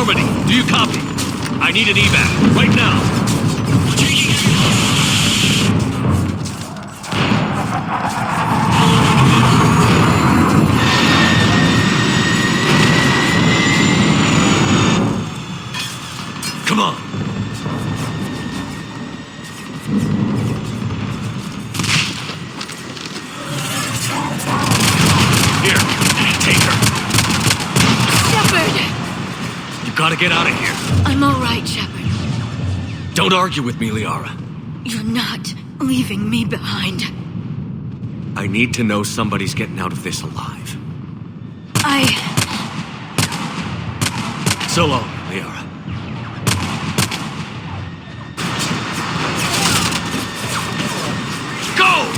Normandy, do you copy? I need an evac, right now.
We're taking it.
Come on. Here, take her.
Shepard!
You gotta get out of here.
I'm all right, Shepard.
Don't argue with me, Liara.
You're not leaving me behind.
I need to know somebody's getting out of this alive. So long, Liara. Go!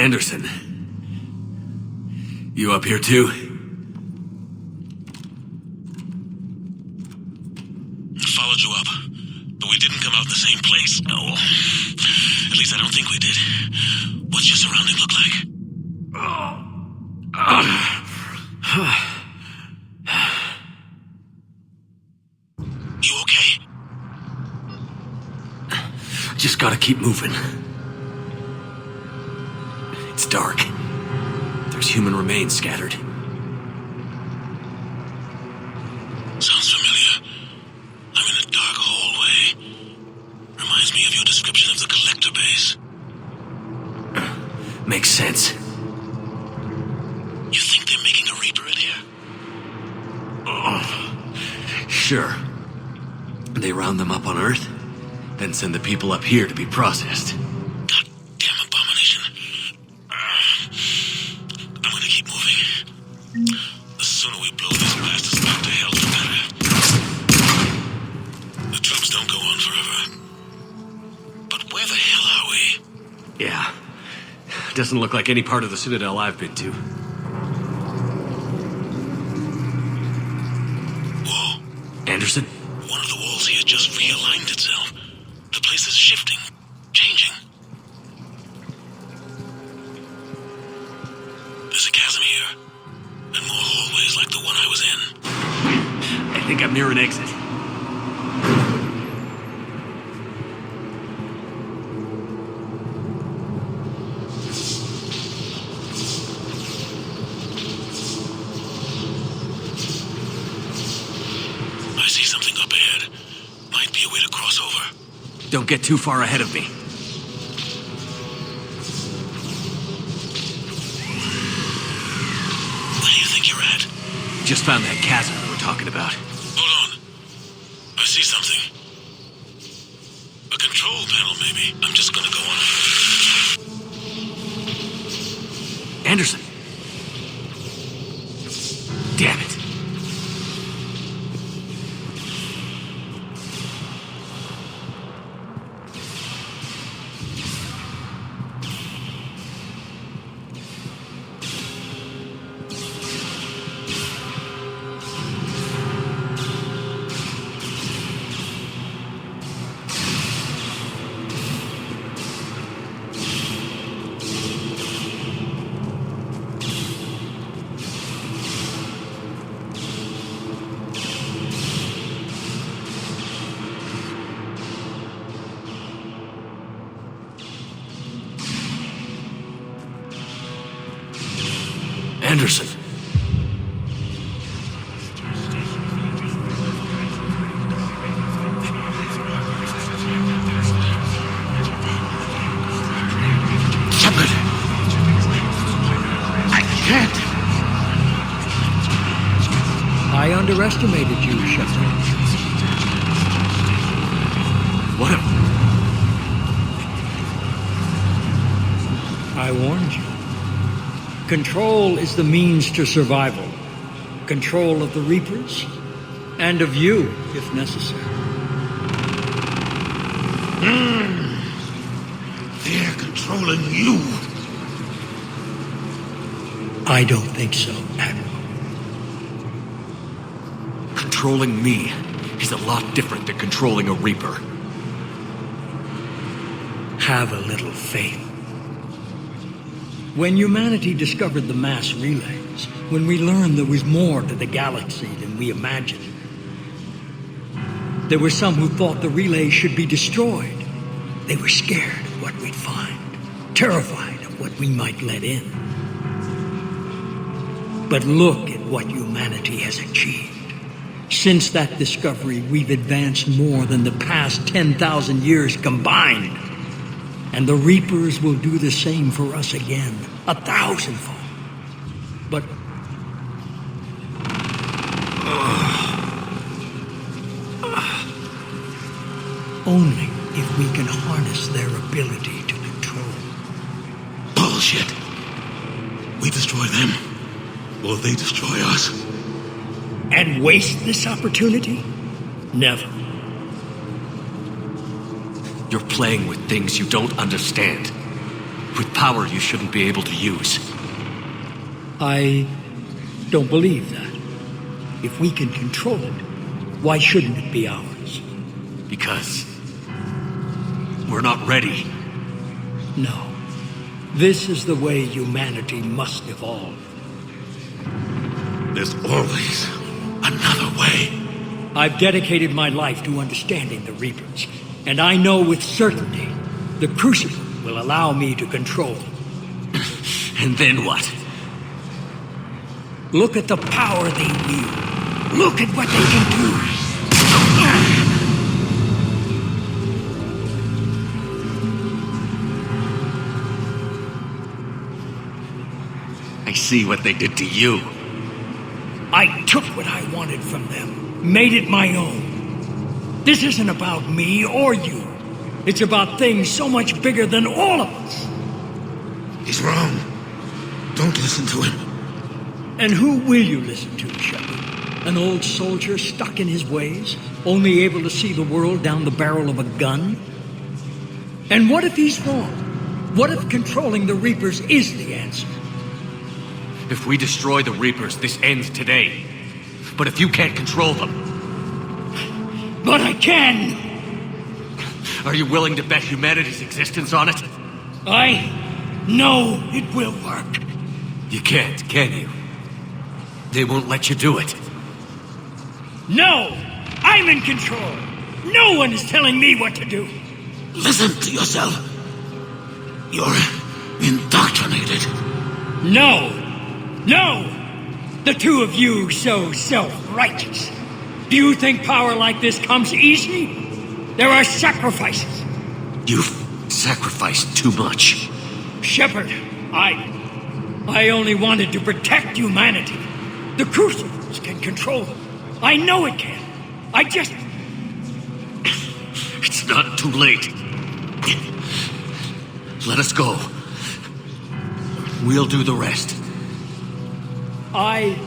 Anderson. You up here too?
Followed you up, but we didn't come out in the same place. No. At least I don't think we did. What's your surrounding look like? You okay?
Just gotta keep moving. It's dark. There's human remains scattered.
Sounds familiar. I'm in a dark hallway. Reminds me of your description of the collector base.
Makes sense.
You think they're making a Reaper in here?
Sure. They round them up on Earth, then send the people up here to be processed.
Goddamn abomination. I'm gonna keep moving. The sooner we blow these bastards back to hell, the better. The troops don't go on forever. But where the hell are we?
Yeah. Doesn't look like any part of the Citadel I've been to.
Whoa.
Anderson?
One of the walls here just realigned itself. The place is shifting, changing. There's a chasm here, and more hallways like the one I was in.
I think I'm near an exit.
I see something up ahead. Might be a way to cross over.
Don't get too far ahead of me.
Where do you think you're at?
Just found that chasm we were talking about.
Hold on. I see something. A control panel, maybe. I'm just gonna go on.
Anderson! Damn it. Anderson.
Shepard! I can't!
I underestimated you, Shepard.
What if...
I warned you. Control is the means to survival. Control of the Reapers, and of you, if necessary.
They're controlling you.
I don't think so, Admiral.
Controlling me is a lot different than controlling a Reaper.
Have a little faith. When humanity discovered the mass relays, when we learned there was more to the galaxy than we imagined, there were some who thought the relays should be destroyed. They were scared of what we'd find, terrified of what we might let in. But look at what humanity has achieved. Since that discovery, we've advanced more than the past 10,000 years combined. And the Reapers will do the same for us again, 1,000-fold. But... only if we can harness their ability to control.
Bullshit. We destroy them, or they destroy us.
And waste this opportunity? Never.
You're playing with things you don't understand. With power you shouldn't be able to use.
I don't believe that. If we can control it, why shouldn't it be ours?
Because we're not ready.
No. This is the way humanity must evolve.
There's always another way.
I've dedicated my life to understanding the Reapers, and I know with certainty the Crucible will allow me to control them.
And then what?
Look at the power they wield. Look at what they can do.
I see what they did to you.
I took what I wanted from them, made it my own. This isn't about me or you. It's about things so much bigger than all of us.
He's wrong. Don't listen to him.
And who will you listen to, Shepard? An old soldier stuck in his ways, only able to see the world down the barrel of a gun? And what if he's wrong? What if controlling the Reapers is the answer?
If we destroy the Reapers, this ends today. But if you can't control them...
But I can!
Are you willing to bet humanity's existence on it?
I know it will work.
You can't, can you? They won't let you do it.
No! I'm in control! No one is telling me what to do!
Listen to yourself. You're indoctrinated.
No! No! The two of you so self-righteous. Do you think power like this comes easy? There are sacrifices.
You've sacrificed too much.
Shepard, I only wanted to protect humanity. The Crucibles can control them. I know it can. I just...
It's not too late. Let us go. We'll do the rest.
I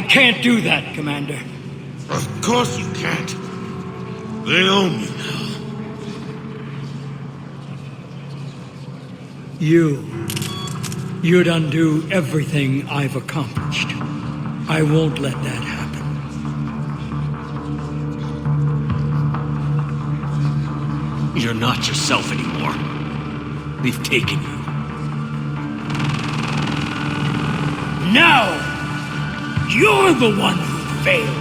can't do that, Commander.
Of course you can't. They own you now.
You'd undo everything I've accomplished. I won't let that happen.
You're not yourself anymore. We've taken you.
Now, you're the one who failed.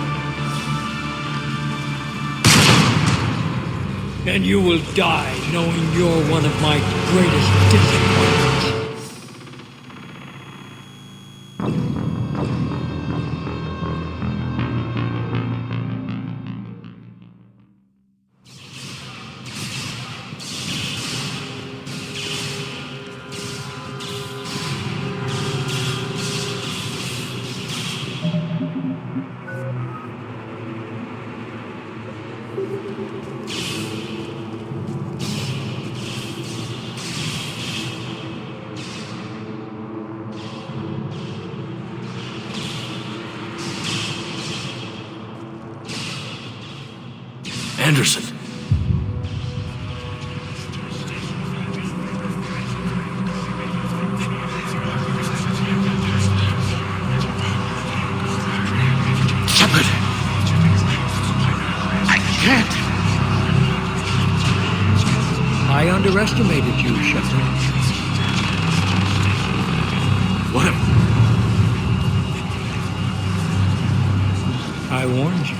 And you will die knowing you're one of my greatest disappointments.
Anderson.
Shepard! I can't!
I underestimated you, Shepard.
What if...
I warned you.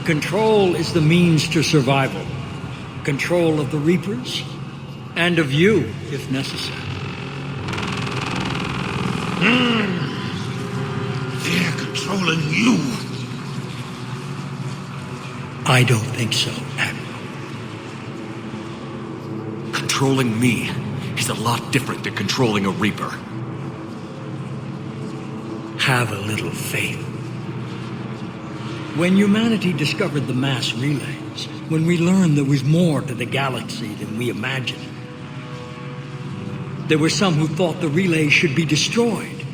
Control is the means to survival. Control of the Reapers, and of you, if necessary.
They're controlling you.
I don't think so, Admiral.
Controlling me is a lot different than controlling a Reaper.
Have a little faith. When humanity discovered the mass relays, when we learned there was more to the galaxy than we imagined, there were some who thought the relays should be destroyed.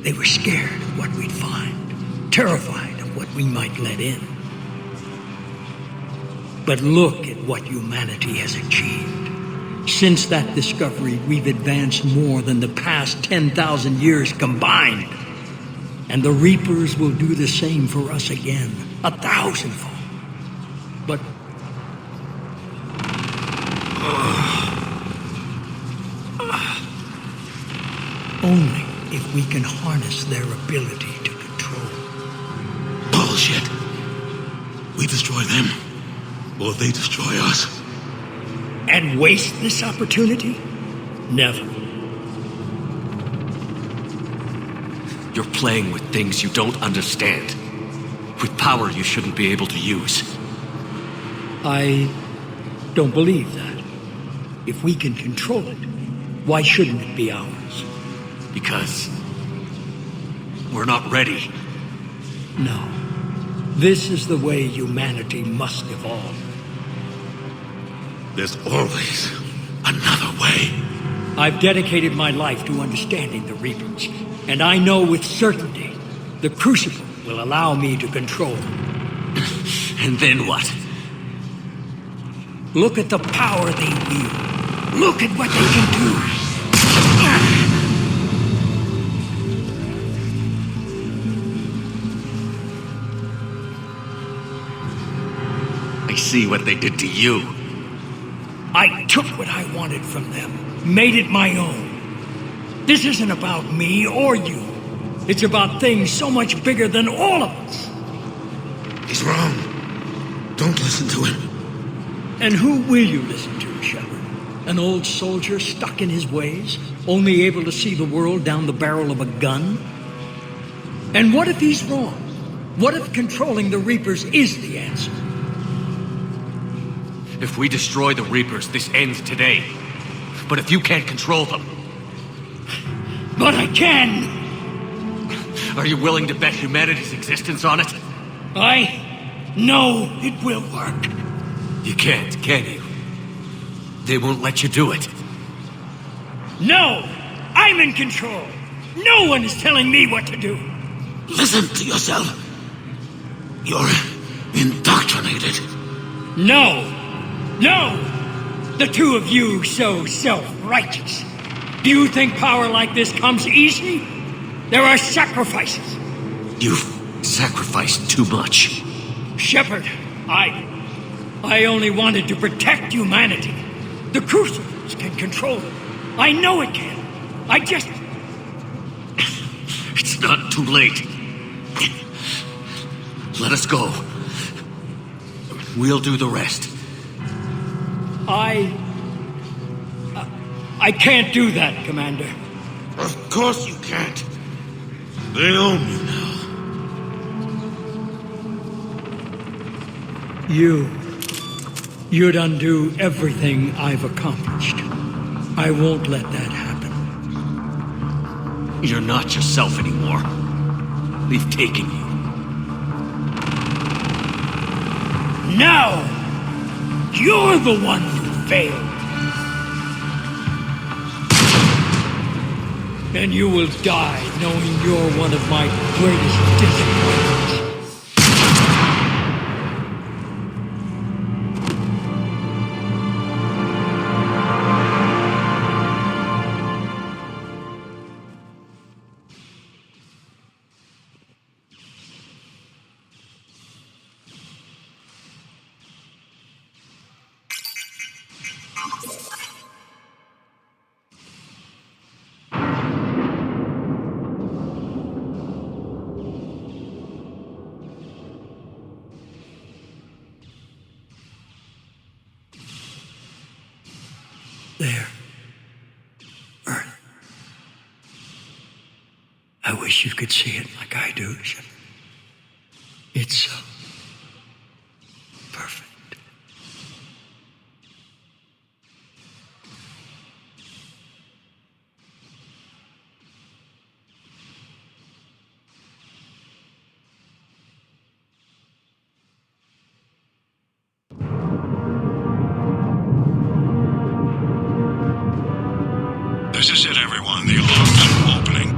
They were scared of what we'd find, terrified of what we might let in. But look at what humanity has achieved. Since that discovery, we've advanced more than the past 10,000 years combined. And the Reapers will do the same for us again, 1,000-fold. But only if we can harness their ability to control.
Bullshit. We destroy them, or they destroy us.
And waste this opportunity? Never.
You're playing with things you don't understand. With power you shouldn't be able to use.
I don't believe that. If we can control it, why shouldn't it be ours?
Because we're not ready.
No. This is the way humanity must evolve.
There's always another way.
I've dedicated my life to understanding the Reapers, and I know with certainty the Crucible will allow me to control them.
And then what?
Look at the power they wield. Look at what they can do.
I see what they did to you.
I took what I wanted from them, made it my own. This isn't about me or you. It's about things so much bigger than all of us.
He's wrong. Don't listen to him.
And who will you listen to, Shepard? An old soldier stuck in his ways, only able to see the world down the barrel of a gun? And what if he's wrong? What if controlling the Reapers is the answer?
If we destroy the Reapers, this ends today. But if you can't control them...
But I can!
Are you willing to bet humanity's existence on it?
I know it will work.
You can't, can you? They won't let you do it.
No! I'm in control! No one is telling me what to do!
Listen to yourself. You're indoctrinated.
No! No! The two of you so self-righteous. Do you think power like this comes easy? There are sacrifices.
You've sacrificed too much.
Shepard, I only wanted to protect humanity. The Crucibles can control it. I know it can. I just...
It's not too late. Let us go. We'll do the rest.
I can't do that, Commander.
Of course you can't. They own you now.
You'd undo everything I've accomplished. I won't let that happen.
You're not yourself anymore. We've taken you.
Now! You're the one who failed. And you will die knowing you're one of my greatest disappointments. There. Earth. I wish you could see it like I do, Shepard. It's so perfect.
This is it, everyone. The alarm tunnel opening.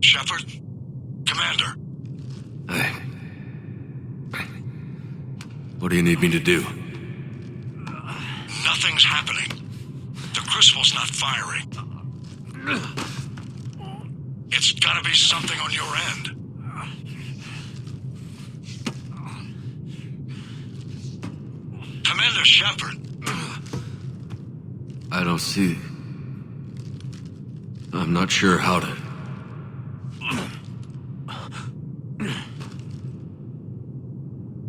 Shepard? Commander?
What do you need me to do?
Nothing's happening. The Crucible's not firing. It's gotta be something on your end. Commander Shepard.
I don't see... I'm not sure how to...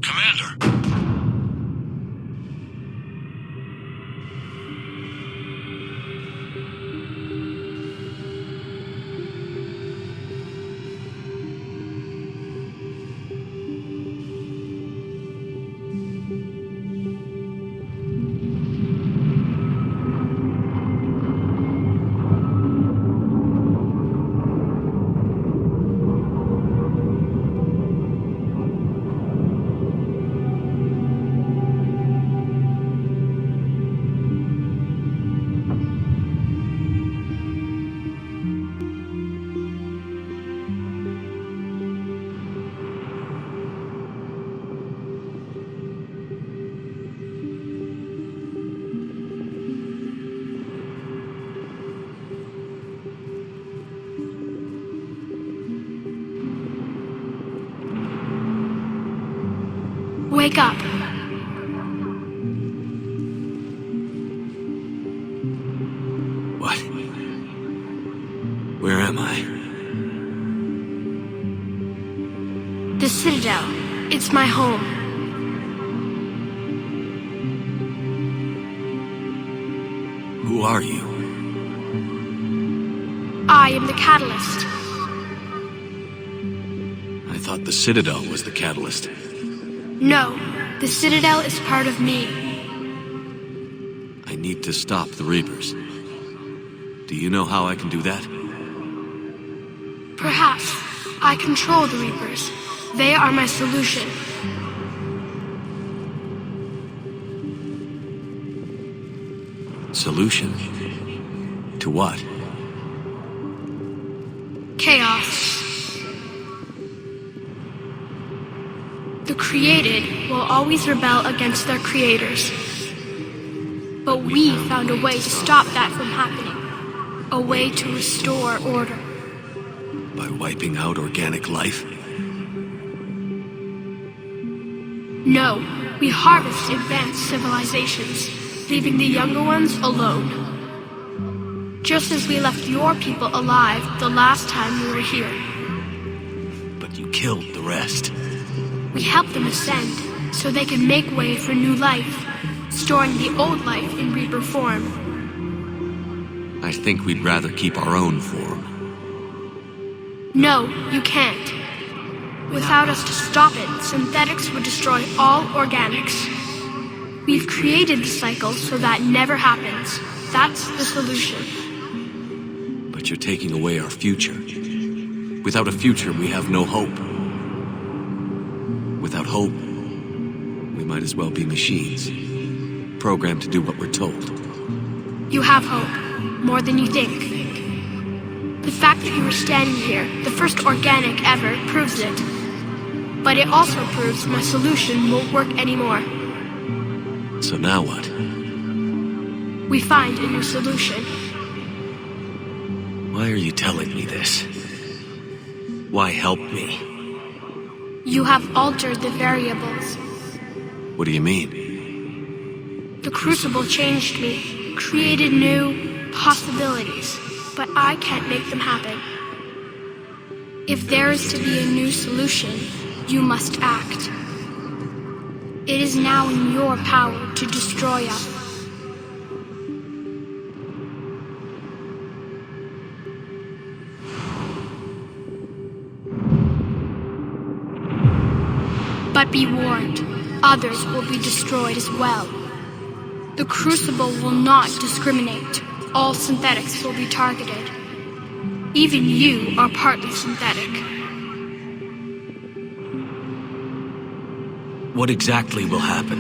Commander.
Wake up.
What? Where am I?
The Citadel. It's my home.
Who are you?
I am the Catalyst.
I thought the Citadel was the catalyst.
No, the Citadel is part of me.
I need to stop the Reapers. Do you know how I can do that?
Perhaps. I control the Reapers. They are my solution.
Solution? To what?
Chaos. The created will always rebel against their creators. But we found a way to stop that from happening. A way to restore order.
By wiping out organic life?
No, we harvest advanced civilizations, leaving the younger ones alone. Just as we left your people alive the last time we were here.
But you killed the rest.
We helped them ascend, so they can make way for new life, storing the old life in Reaper form.
I think we'd rather keep our own form.
No, you can't. Without us to stop it, synthetics would destroy all organics. We've created the cycle so that never happens. That's the solution.
But you're taking away our future. Without a future, we have no hope. Without hope, we might as well be machines, programmed to do what we're told.
You have hope, more than you think. The fact that you were standing here, the first organic ever, proves it. But it also proves my solution won't work anymore.
So now what?
We find a new solution.
Why are you telling me this? Why help me?
You have altered the variables.
What do you mean?
The Crucible changed me, created new possibilities, but I can't make them happen. If there is to be a new solution, you must act. It is now in your power to destroy us. But be warned, others will be destroyed as well. The Crucible will not discriminate. All synthetics will be targeted. Even you are partly synthetic.
What exactly will happen?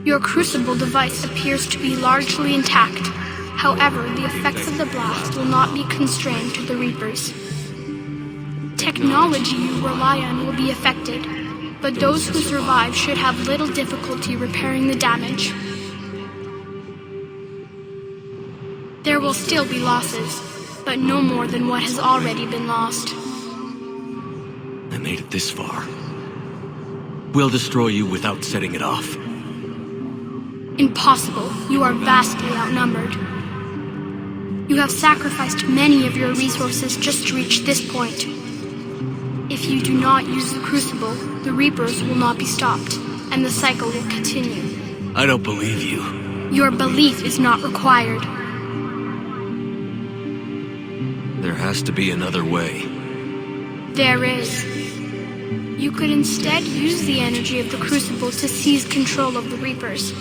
Your Crucible device appears to be largely intact. However, the effects of the blast will not be constrained to the Reapers. Technology you rely on will be affected, but those who survive should have little difficulty repairing the damage. There will still be losses, but no more than what has already been lost.
I made it this far. We'll destroy you without setting it off.
Impossible. You are vastly outnumbered. You have sacrificed many of your resources just to reach this point. If you do not use the Crucible, the Reapers will not be stopped, and the cycle will continue.
I don't believe you.
Your belief is not required.
There has to be another way.
There is. You could instead use the energy of the Crucible to seize control of the Reapers.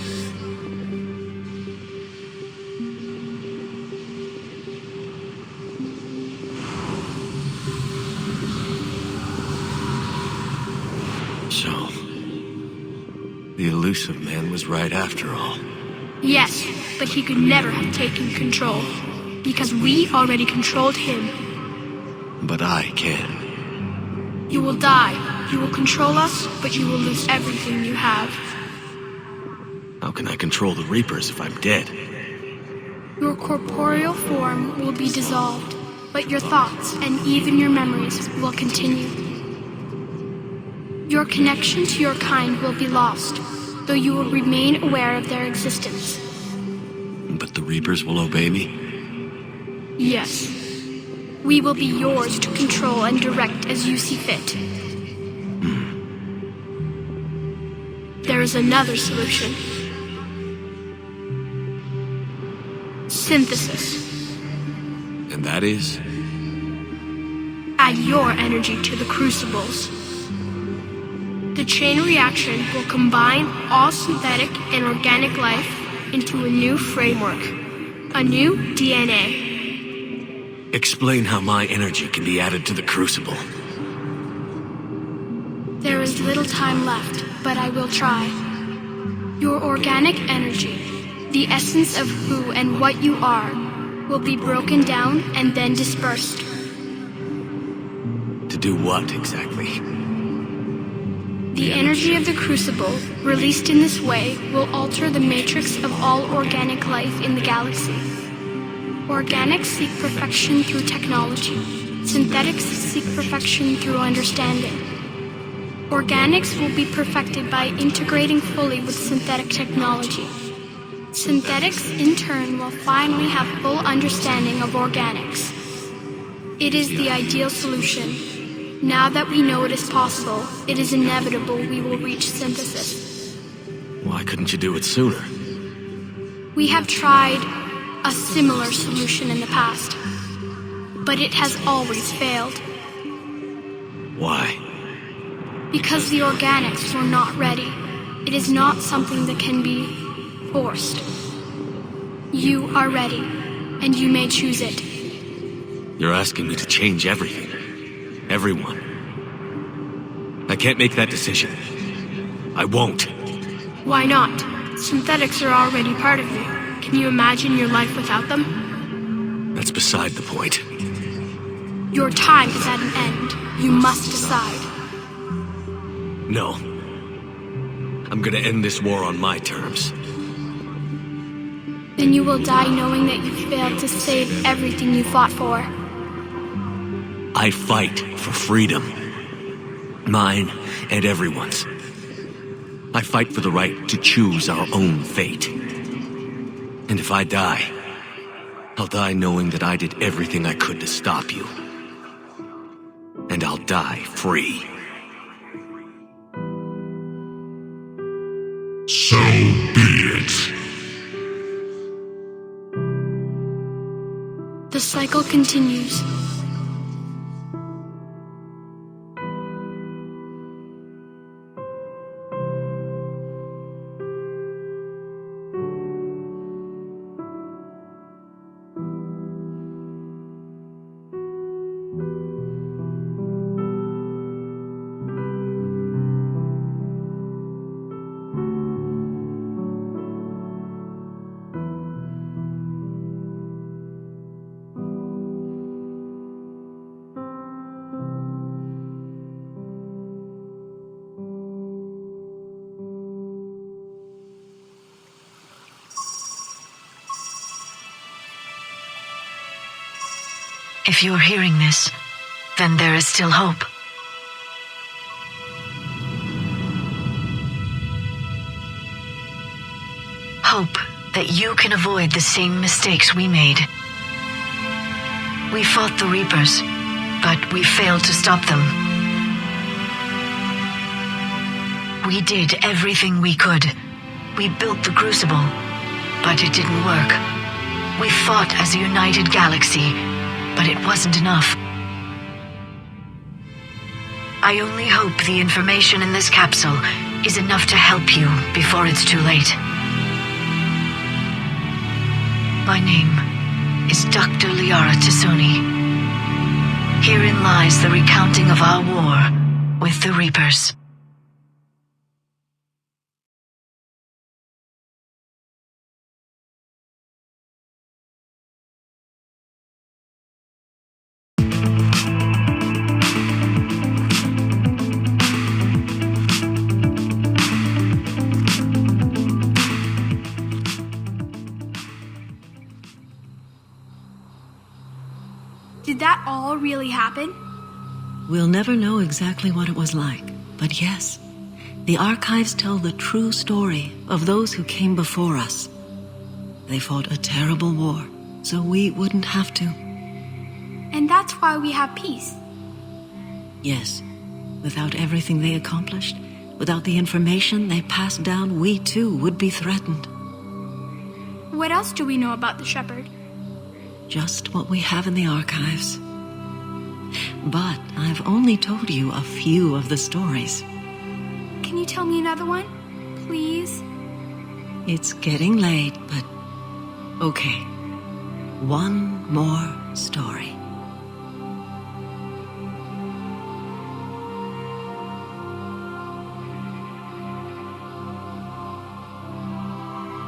So, the elusive man was right after all.
Yes, but he could never have taken control, because we already controlled him.
But I can.
You will die. You will control us, but you will lose everything you have.
How can I control the Reapers if I'm dead?
Your corporeal form will be dissolved, but your thoughts and even your memories will continue. Your connection to your kind will be lost, though you will remain aware of their existence.
But the Reapers will obey me?
Yes. We will be yours to control and direct as you see fit. There is another solution. Synthesis.
And that is?
Add your energy to the crucibles. The chain reaction will combine all synthetic and organic life into a new framework, a new DNA.
Explain how my energy can be added to the Crucible.
There is little time left, but I will try. Your organic energy, the essence of who and what you are, will be broken down and then dispersed.
To do what, exactly?
The energy of the Crucible, released in this way, will alter the matrix of all organic life in the galaxy. Organics seek perfection through technology. Synthetics seek perfection through understanding. Organics will be perfected by integrating fully with synthetic technology. Synthetics, in turn, will finally have full understanding of organics. It is the ideal solution. Now that we know it is possible, it is inevitable we will reach synthesis.
Why couldn't you do it sooner?
We have tried a similar solution in the past, but it has always failed.
Why?
Because the organics were not ready. It is not something that can be forced. You are ready, and you may choose it.
You're asking me to change everything. Everyone. I can't make that decision. I won't.
Why not? Synthetics are already part of you. Can you imagine your life without them?
That's beside the point.
Your time is at an end. You must decide.
No. I'm gonna end this war on my terms.
Then you will die knowing that you failed to save everything you fought for.
I fight for freedom. Mine and everyone's. I fight for the right to choose our own fate. And if I die, I'll die knowing that I did everything I could to stop you. And I'll die free.
So be it.
The cycle continues.
If you're hearing this, then there is still hope. Hope that you can avoid the same mistakes we made. We fought the Reapers, but we failed to stop them. We did everything we could. We built the Crucible, but it didn't work. We fought as a united galaxy, but it wasn't enough. I only hope the information in this capsule is enough to help you before it's too late. My name is Dr. Liara Tassoni. Herein lies the recounting of our war with the Reapers.
Did that all really happen?
We'll never know exactly what it was like, but yes, the archives tell the true story of those who came before us. They fought a terrible war, so we wouldn't have to.
And that's why we have peace.
Yes, without everything they accomplished, without the information they passed down, we too would be threatened.
What else do we know about the Shepherd?
Just what we have in the archives. But I've only told you a few of the stories.
Can you tell me another one, please?
It's getting late, but okay. One more story.